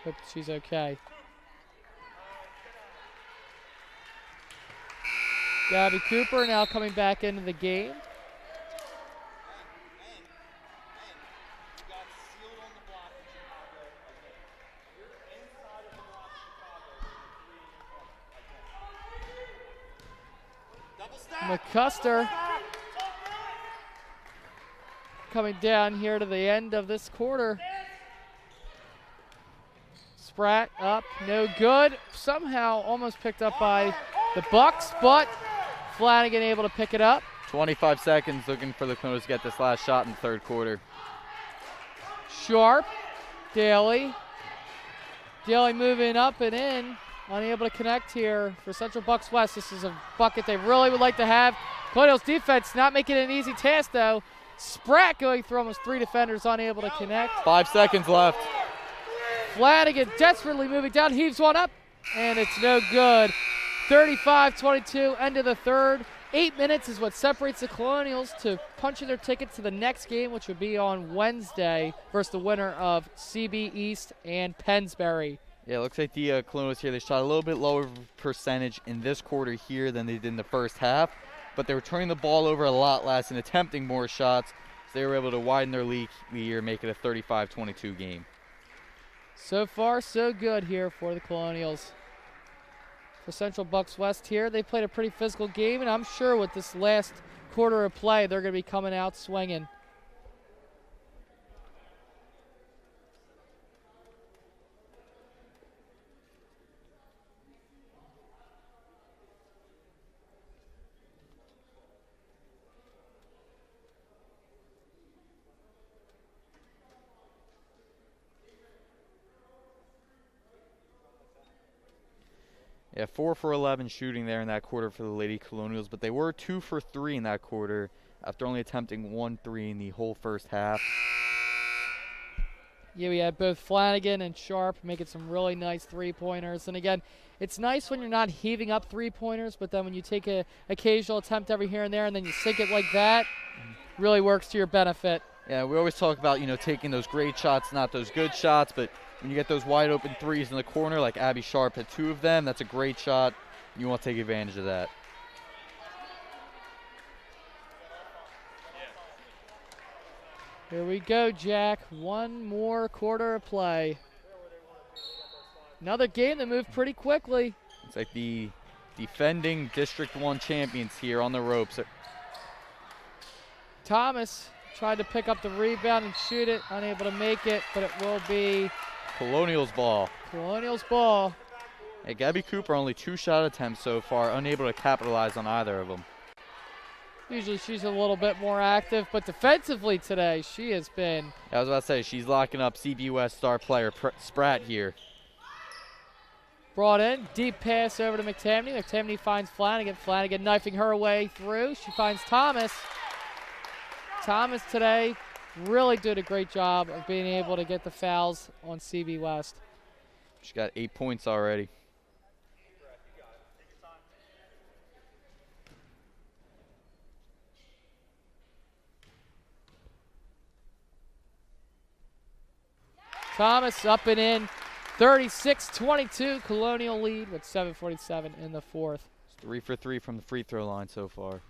Hope she's okay. Gabby Cooper now coming back into the game. McCuster coming down here to the end of this quarter. Spratt up, no good. Somehow almost picked up by the Bucks, but Flanagan able to pick it up. 25 seconds looking for the Colonials to get this last shot in the third quarter. Sharp, Daly. Daly moving up and in. Unable to connect here for Central Bucks West. This is a bucket they really would like to have. Colonials defense not making it an easy task though. Spratt going through almost 3 defenders, unable to connect. 5 seconds left. Flanagan desperately moving down, heaves one up, and it's no good. 35-22, end of the third. 8 minutes is what separates the Colonials to punching their ticket to the next game, which would be on Wednesday versus the winner of CB East and Pennsbury. Yeah, it looks like the Colonials here, they shot a little bit lower percentage in this quarter here than they did in the first half, but they were turning the ball over a lot less and attempting more shots, so they were able to widen their lead here, make it a 35-22 game. So far, so good here for the Colonials. For Central Bucks West here, they played a pretty physical game, and I'm sure with this last quarter of play, they're going to be coming out swinging. Yeah, 4 for 11 shooting there in that quarter for the Lady Colonials, but they were 2 for 3 in that quarter after only attempting 1 3 in the whole first half. Yeah, we had both Flanagan and Sharp making some really nice three-pointers. And again, it's nice when you're not heaving up three-pointers, but then when you take an occasional attempt every here and there and then you sink it like that, really works to your benefit. Yeah, we always talk about, taking those great shots, not those good shots, but when you get those wide open threes in the corner, like Abby Sharp had 2 of them, that's a great shot. You want to take advantage of that. Here we go, Jack. One more quarter of play. Another game that moved pretty quickly. It's like the defending District 1 champions here on the ropes. Thomas tried to pick up the rebound and shoot it, unable to make it, but it will be Colonials ball. Colonials ball. Hey, Gabby Cooper only 2 shot attempts so far, unable to capitalize on either of them. Usually she's a little bit more active, but defensively today she has been. I was about to say, she's locking up CBUS star player Spratt here. Brought in, deep pass over to McTamney. McTamney finds Flanagan. Flanagan knifing her way through. She finds Thomas. Thomas today really did a great job of being able to get the fouls on CB West. She got 8 points already. Thomas up and in. 36-22, Colonial lead with 7:47 in the fourth. It's 3 for 3 from the free throw line so far.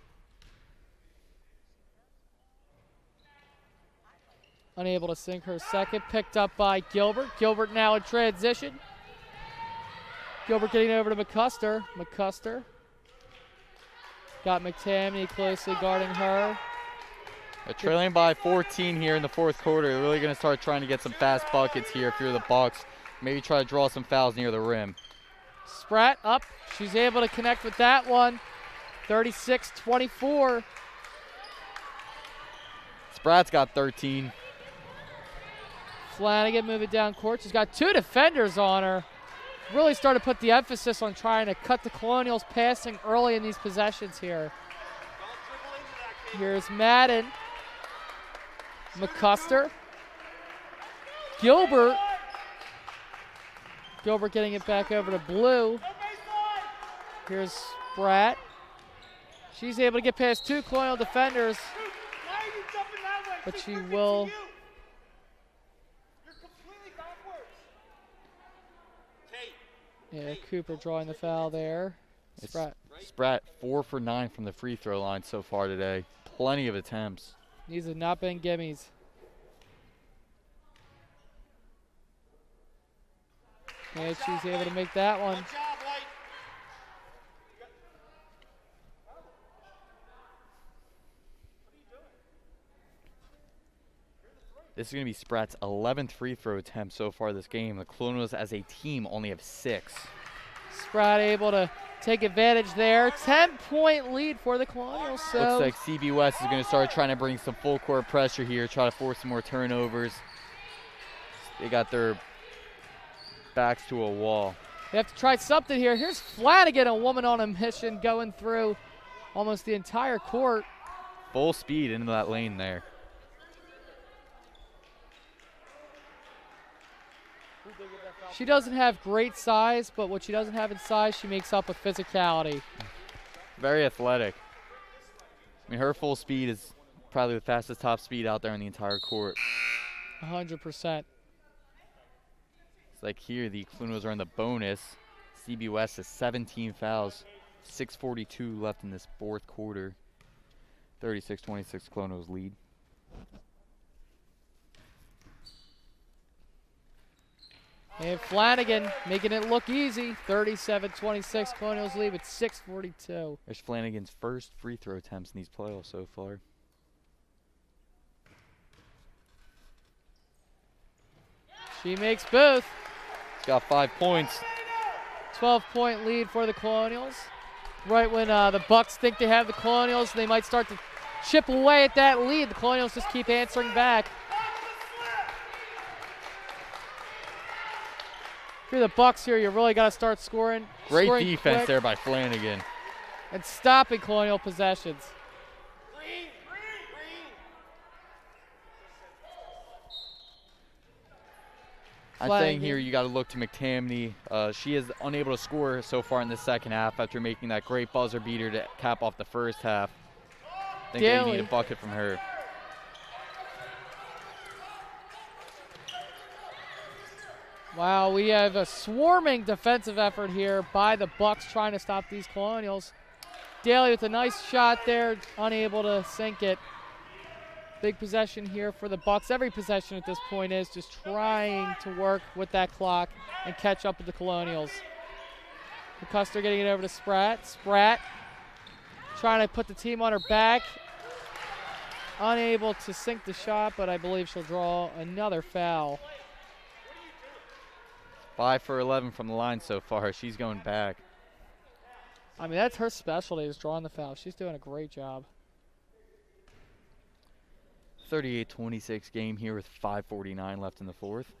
Unable to sink her second, picked up by Gilbert. Gilbert now in transition. Gilbert getting over to McCuster. McCuster got McTamney closely guarding her. They're trailing by 14 here in the fourth quarter. They're really going to start trying to get some fast buckets here if you're the Bucks. Maybe try to draw some fouls near the rim. Spratt up. She's able to connect with that one. 36-24. Spratt's got 13. Flanagan moving down court. She's got 2 defenders on her. Really started to put the emphasis on trying to cut the Colonials passing early in these possessions here. Here's Madden. McCuster. Gilbert. Gilbert getting it back over to Blue. Here's Spratt. She's able to get past 2 Colonial defenders, but she will. Yeah, Cooper drawing the foul there. Spratt 4 for 9 from the free throw line so far today. Plenty of attempts. These have not been gimmies. And she's able to make that one. This is going to be Spratt's 11th free throw attempt so far this game. The Colonials as a team only have 6. Spratt able to take advantage there. 10-point lead for the Colonials. So looks like CB West is going to start trying to bring some full court pressure here, try to force some more turnovers. They got their backs to a wall. They have to try something here. Here's Flanagan, a woman on a mission, going through almost the entire court. Full speed into that lane there. She doesn't have great size, but what she doesn't have in size, she makes up with physicality. Very athletic. I mean, her full speed is probably the fastest top speed out there in the entire court. 100%. It's like here, the Colonials are in the bonus. CBWS has 17 fouls, 6:42 left in this fourth quarter. 36-26 Colonials lead. And Flanagan making it look easy. 37-26 Colonials lead with 6:42. There's Flanagan's first free throw attempts in these playoffs so far. She makes both. She's got 5 points. 12-point lead for the Colonials. Right when the Bucks think they have the Colonials, they might start to chip away at that lead. The Colonials just keep answering back. If you're the Bucks here, you really got to start scoring. Great scoring defense quick there by Flanagan. and stopping Colonial possessions. I'm saying here you got to look to McTamney. She is unable to score so far in the second half after making that great buzzer beater to cap off the first half. I think they need a bucket from her. Wow, we have a swarming defensive effort here by the Bucks trying to stop these Colonials. Daly with a nice shot there, unable to sink it. Big possession here for the Bucks. Every possession at this point is just trying to work with that clock and catch up with the Colonials. McCuster getting it over to Spratt. Spratt trying to put the team on her back. Unable to sink the shot, but I believe she'll draw another foul. 5 for 11 from the line so far. She's going back. I mean, that's her specialty, is drawing the foul. She's doing a great job. 38-26 game here with 5:49 left in the fourth.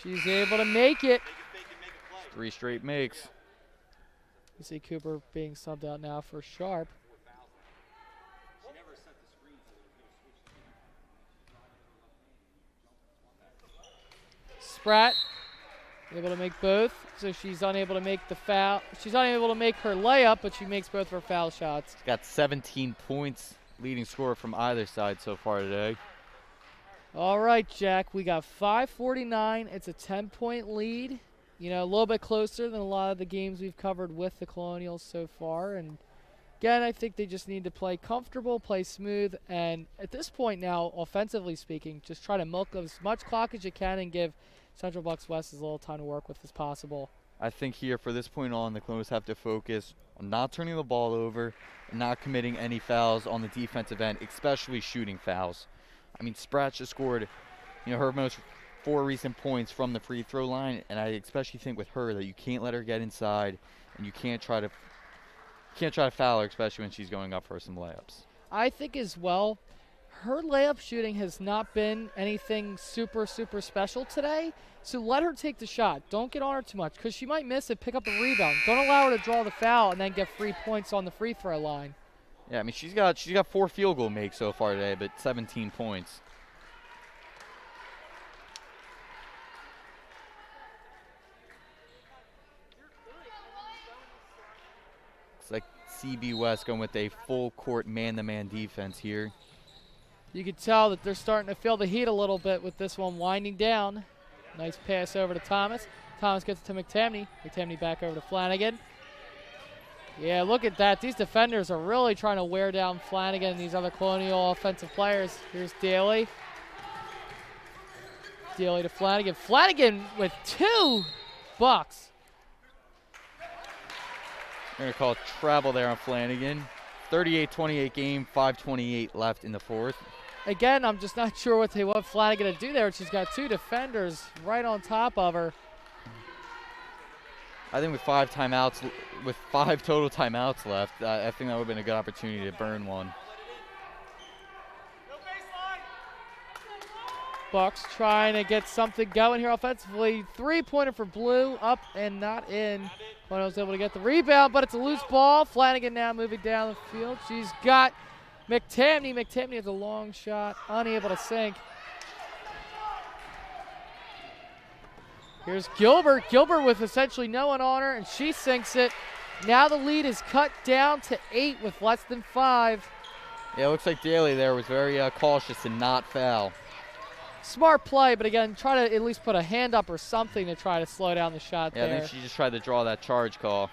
She's able to make it. 3 straight makes. You see Cooper being subbed out now for Sharp. Spratt able to make both, so she's unable to make the foul. She's unable to make her layup, but she makes both of her foul shots. She's got 17 points, leading scorer from either side so far today. All right, Jack, we got 5:49. It's a 10-point lead. You know, a little bit closer than a lot of the games we've covered with the Colonials so far. And again, I think they just need to play comfortable, play smooth, and at this point now, offensively speaking, just try to milk as much clock as you can and give Central Bucks West as little time to work with as possible. I think here, for this point on, the Colonials have to focus on not turning the ball over and not committing any fouls on the defensive end, especially shooting fouls. I mean, Spratt just scored, her most 4 recent points from the free throw line, and I especially think with her that you can't let her get inside, and you can't try to foul her, especially when she's going up for some layups. I think as well, her layup shooting has not been anything super, super special today. So let her take the shot. Don't get on her too much because she might miss it, pick up the rebound. Don't allow her to draw the foul and then get free points on the free throw line. Yeah, I mean, she's got 4 field goal makes so far today, but 17 points. It's like CB West going with a full court man-to-man defense here. You can tell that they're starting to feel the heat a little bit with this one winding down. Nice pass over to Thomas. Thomas gets it to McTamney. McTamney back over to Flanagan. Yeah, look at that. These defenders are really trying to wear down Flanagan and these other Colonial offensive players. Here's Daly. Daly to Flanagan. Flanagan with 2 bucks. They're going to call travel there on Flanagan. 38-28 game, 5:28 left in the fourth. Again, I'm just not sure what they want Flanagan to do there. She's got 2 defenders right on top of her. I think with 5 total timeouts left, I think that would have been a good opportunity to burn one. Bucks trying to get something going here offensively. 3-pointer for Blue, up and not in. Colonials able to get the rebound, but it's a loose ball. Flanagan now moving down the field. She's got McTamney. McTamney has a long shot, unable to sink. Here's Gilbert. Gilbert with essentially no one on her, and she sinks it. Now the lead is cut down to 8 with less than 5. Yeah, it looks like Daly there was very cautious to not foul. Smart play, but again, try to at least put a hand up or something to try to slow down the shot there. Yeah, I think she just tried to draw that charge call.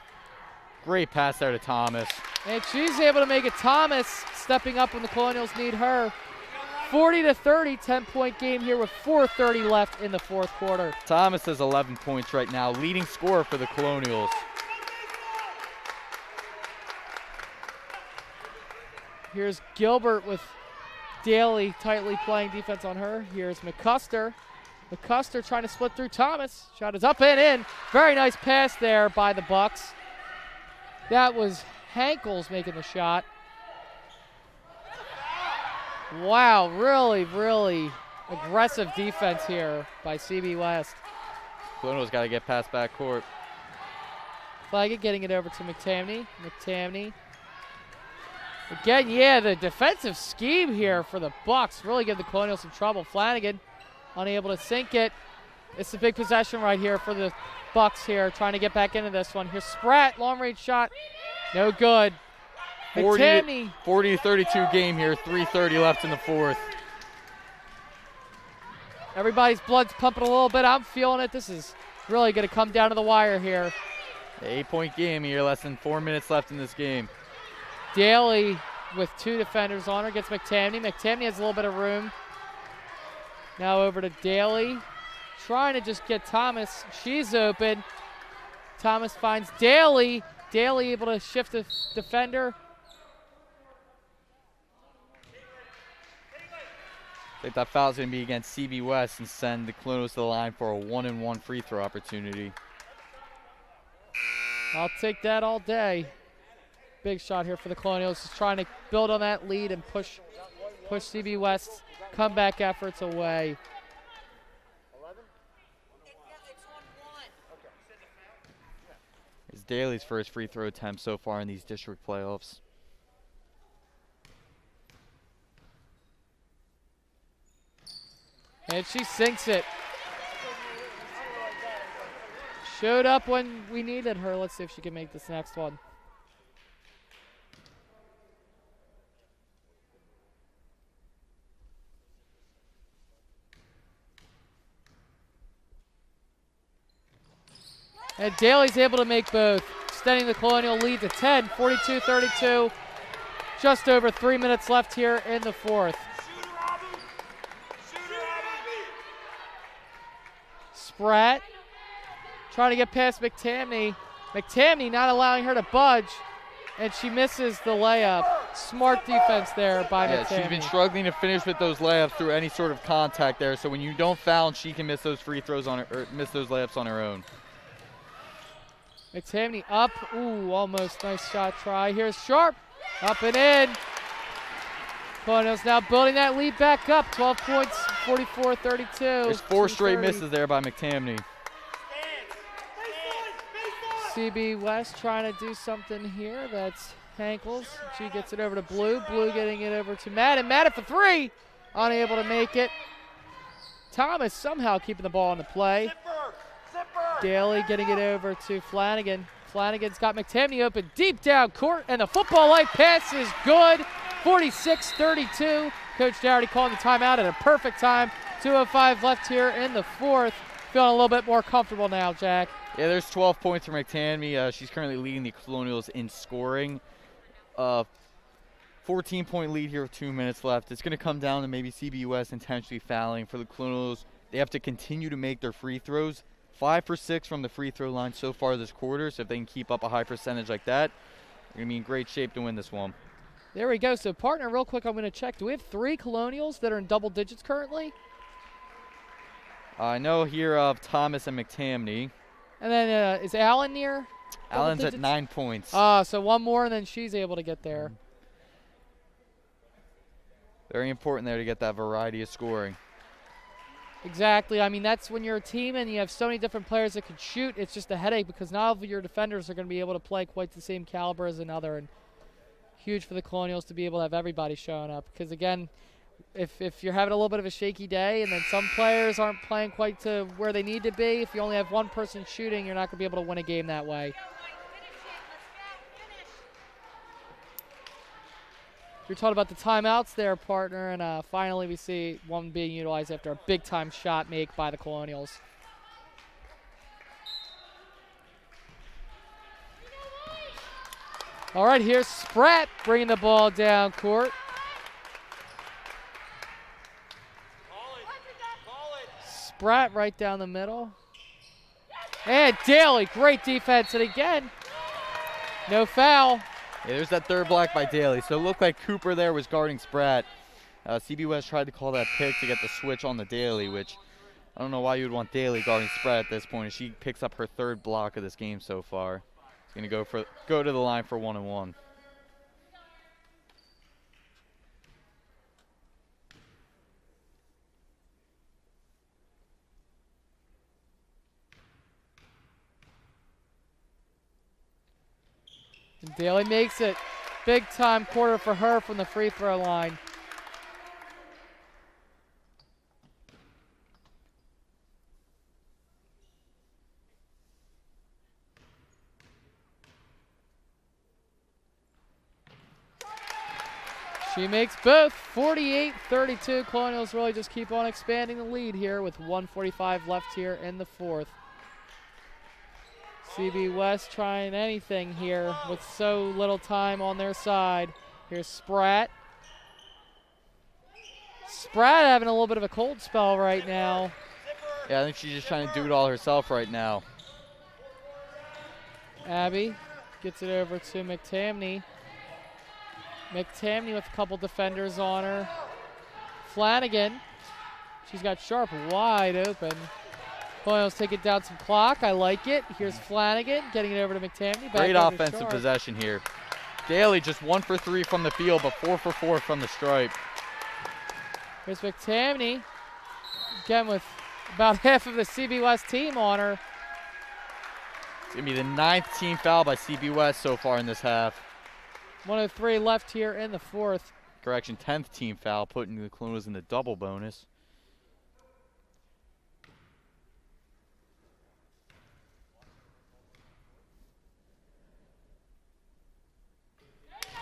Great pass there to Thomas. And she's able to make it. Thomas stepping up when the Colonials need her. 40-30, 10-point game here with 4:30 left in the fourth quarter. Thomas has 11 points right now, leading scorer for the Colonials. Here's Gilbert with Daly tightly playing defense on her. Here's McCuster. McCuster trying to split through Thomas. Shot is up and in. Very nice pass there by the Bucks. That was Hankels making the shot. Wow, really, really aggressive defense here by CB West. Colonials got to get past backcourt. Flaggett getting it over to McTamney. McTamney. Again, yeah, the defensive scheme here for the Bucks really give the Colonials some trouble. Flanagan unable to sink it. It's a big possession right here for the Bucks here, trying to get back into this one. Here's Spratt, long-range shot, no good. 40-32 game here, 3:30 left in the fourth. Everybody's blood's pumping a little bit. I'm feeling it. This is really going to come down to the wire here. 8-point game here, less than 4 minutes left in this game. Daly with 2 defenders on her gets McTamney. McTamney has a little bit of room. Now over to Daly, trying to just get Thomas. She's open. Thomas finds Daly. Daly able to shift the defender. I think that foul's going to be against CB West and send the Colonials to the line for a 1-and-1 free throw opportunity. I'll take that all day. Big shot here for the Colonials, just trying to build on that lead and push CB West's comeback efforts away. It's Daly's first free throw attempt so far in these district playoffs. And she sinks it. Showed up when we needed her. Let's see if she can make this next one. And Daly's able to make both, extending the Colonial lead to 10, 42-32. Just over 3 minutes left here in the fourth. Spratt trying to get past McTamney. McTamney not allowing her to budge, and she misses the layup. Smart defense there by McTamney. She's been struggling to finish with those layups through any sort of contact there, so when you don't foul, she can miss those free throws on her, or miss those layups on her own. McTamney up. Ooh, almost nice shot try. Here's Sharp. Up and in. Colonials now building that lead back up. 12 points, 44-32. There's 4 straight misses there by McTamney. CB West trying to do something here. That's Hankels. She gets it over to Blue. Blue getting it over to Madden. Madden for 3. Unable to make it. Thomas somehow keeping the ball in the play. Daly getting it over to Flanagan. Flanagan's got McTamney open deep down court, and the football-like pass is good. 46-32. Coach Dougherty calling the timeout at a perfect time. 2:05 left here in the fourth. Feeling a little bit more comfortable now, Jack. Yeah, there's 12 points for McTamney. She's currently leading the Colonials in scoring. 14-point lead here with 2 minutes left. It's going to come down to maybe CBUS intentionally fouling. For the Colonials, they have to continue to make their free throws. 5 for 6 from the free throw line so far this quarter. So if they can keep up a high percentage like that, they're going to be in great shape to win this one. There we go. So, partner, real quick, I'm going to check. Do we have 3 Colonials that are in double digits currently? I know here of Thomas and McTamney. And then is Allen near? Allen's at 9 points. So one more, and then she's able to get there. Very important there to get that variety of scoring. Exactly. I mean, that's when you're a team and you have so many different players that can shoot. It's just a headache because not all of your defenders are going to be able to play quite the same caliber as another. And huge for the Colonials to be able to have everybody showing up. Because, again, if you're having a little bit of a shaky day and then some players aren't playing quite to where they need to be, if you only have one person shooting, you're not going to be able to win a game that way. You're talking about the timeouts there, partner, and finally we see one being utilized after a big-time shot make by the Colonials. All right, here's Spratt bringing the ball down court. Spratt right down the middle. And Daly, great defense, and again, no foul. Yeah, there's that third block by Daly. So it looked like Cooper there was guarding Spratt. CB West tried to call that pick to get the switch on the Daly, which I don't know why you would want Daly guarding Spratt at this point. She picks up her third block of this game so far. She's going to go to the line for 1-and-1. And Daly makes it. Big time quarter for her from the free throw line. She makes both. 48-32. Colonials really just keep on expanding the lead here with 1:45 left here in the fourth. CB West trying anything here with so little time on their side. Here's Spratt. Spratt having a little bit of a cold spell right now. Yeah, I think she's just trying to do it all herself right now. Abby gets it over to McTamney. McTamney with a couple defenders on her. Flanagan. She's got Sharp wide open. Colonials take it down some clock. I like it. Here's Flanagan getting it over to McTamney. Back Great over offensive Sharp. possession here. Daly just 1 for 3 from the field, but 4 for 4 from the stripe. Here's McTamney. Again with about half of the CB West team on her. It's going to be the 9th team foul by CB West so far in this half. 1:03 left here in the fourth. Correction, 10th team foul, putting the Colonials in the double bonus.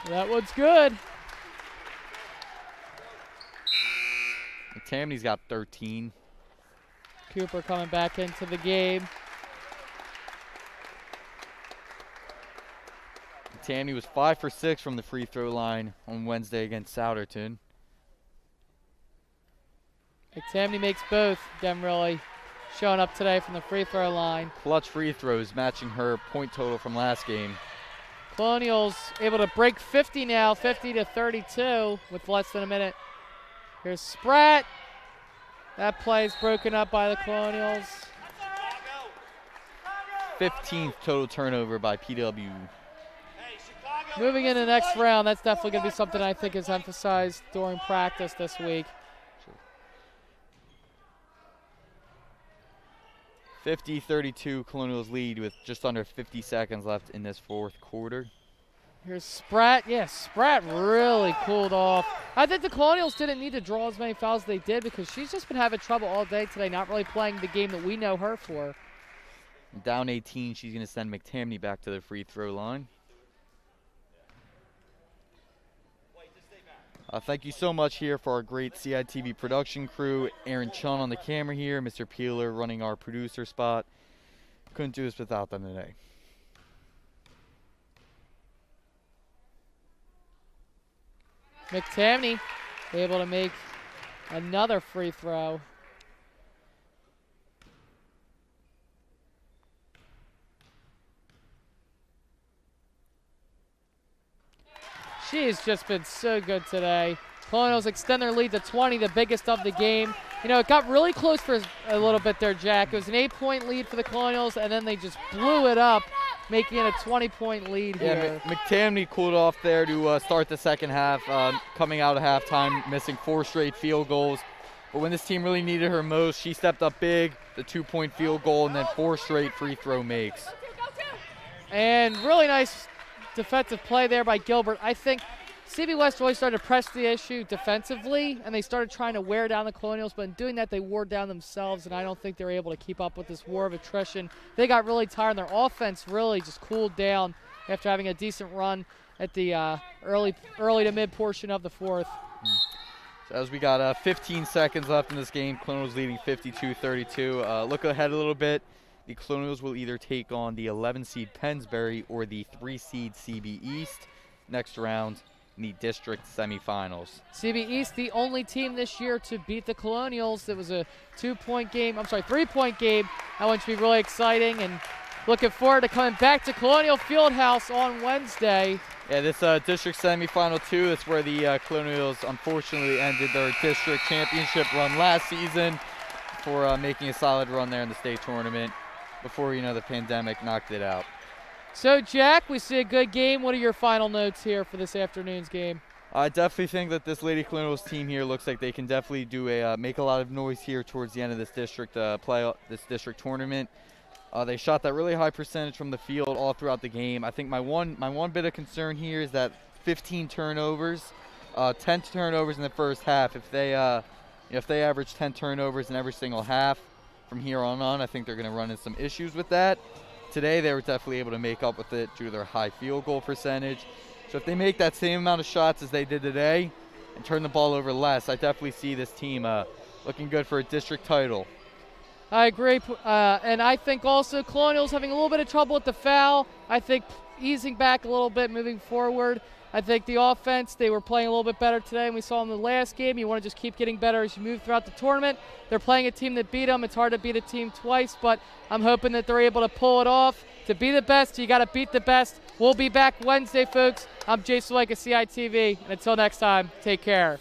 That one's good. McTamney's got 13. Cooper coming back into the game. McTamney was 5 for 6 from the free throw line on Wednesday against Souderton. McTamney makes both. Again, really showing up today from the free throw line. Clutch free throws matching her point total from last game. Colonials able to break 50 now, 50-32 with less than a minute. Here's Spratt. That play is broken up by the Colonials. 15th total turnover by PW. Moving into the next round, that's definitely going to be something I think is emphasized during practice this week. 50-32 Colonials lead with just under 50 seconds left in this fourth quarter. Here's Spratt. Yeah, Spratt really cooled off. I think the Colonials didn't need to draw as many fouls as they did because she's just been having trouble all day today, not really playing the game that we know her for. Down 18, she's going to send McTamney back to the free throw line. Thank you so much here for our great CITV production crew. Aaron Chun on the camera here, Mr. Peeler running our producer spot. Couldn't do this without them today. McTamney able to make another free throw. She's just been so good today. Colonials extend their lead to 20, the biggest of the game. You know, it got really close for a little bit there, Jack. It was an 8-point lead for the Colonials, and then they just blew it up, making it a 20-point lead here. Yeah, McTamney cooled off there to start the second half, coming out of halftime, missing 4 straight field goals. But when this team really needed her most, she stepped up big, the 2-point field goal, and then 4 straight free throw makes. And really nice defensive play there by Gilbert. I think CB West really started to press the issue defensively, and they started trying to wear down the Colonials, but in doing that, they wore down themselves, and I don't think they were able to keep up with this war of attrition. They got really tired, and their offense really just cooled down after having a decent run at the early to mid portion of the fourth. So as we got 15 seconds left in this game, Colonials leading 52-32. Look ahead a little bit. The Colonials will either take on the 11 seed Pennsbury or the 3 seed CB East next round in the district semifinals. CB East, the only team this year to beat the Colonials. It was a 3-point game, that one should be really exciting, and looking forward to coming back to Colonial Fieldhouse on Wednesday. Yeah, this district semifinal 2, that's where the Colonials unfortunately ended their district championship run last season before making a solid run there in the state tournament before, the pandemic knocked it out. So, Jack, we see a good game. What are your final notes here for this afternoon's game? I definitely think that this Lady Colonials team here looks like they can definitely do make a lot of noise here towards the end of this district this district tournament. They shot that really high percentage from the field all throughout the game. I think my one bit of concern here is that 15 turnovers, 10 turnovers in the first half. If they average 10 turnovers in every single half from here on, I think they're going to run into some issues with that. Today they were definitely able to make up with it due to their high field goal percentage. So if they make that same amount of shots as they did today and turn the ball over less, I definitely see this team looking good for a district title. I agree, and I think also Colonials having a little bit of trouble with the foul. I think easing back a little bit moving forward. I think the offense, they were playing a little bit better today, and we saw in the last game. You want to just keep getting better as you move throughout the tournament. They're playing a team that beat them. It's hard to beat a team twice, but I'm hoping that they're able to pull it off. To be the best, you got to beat the best. We'll be back Wednesday, folks. I'm Jason Lake of CITV, and until next time, take care.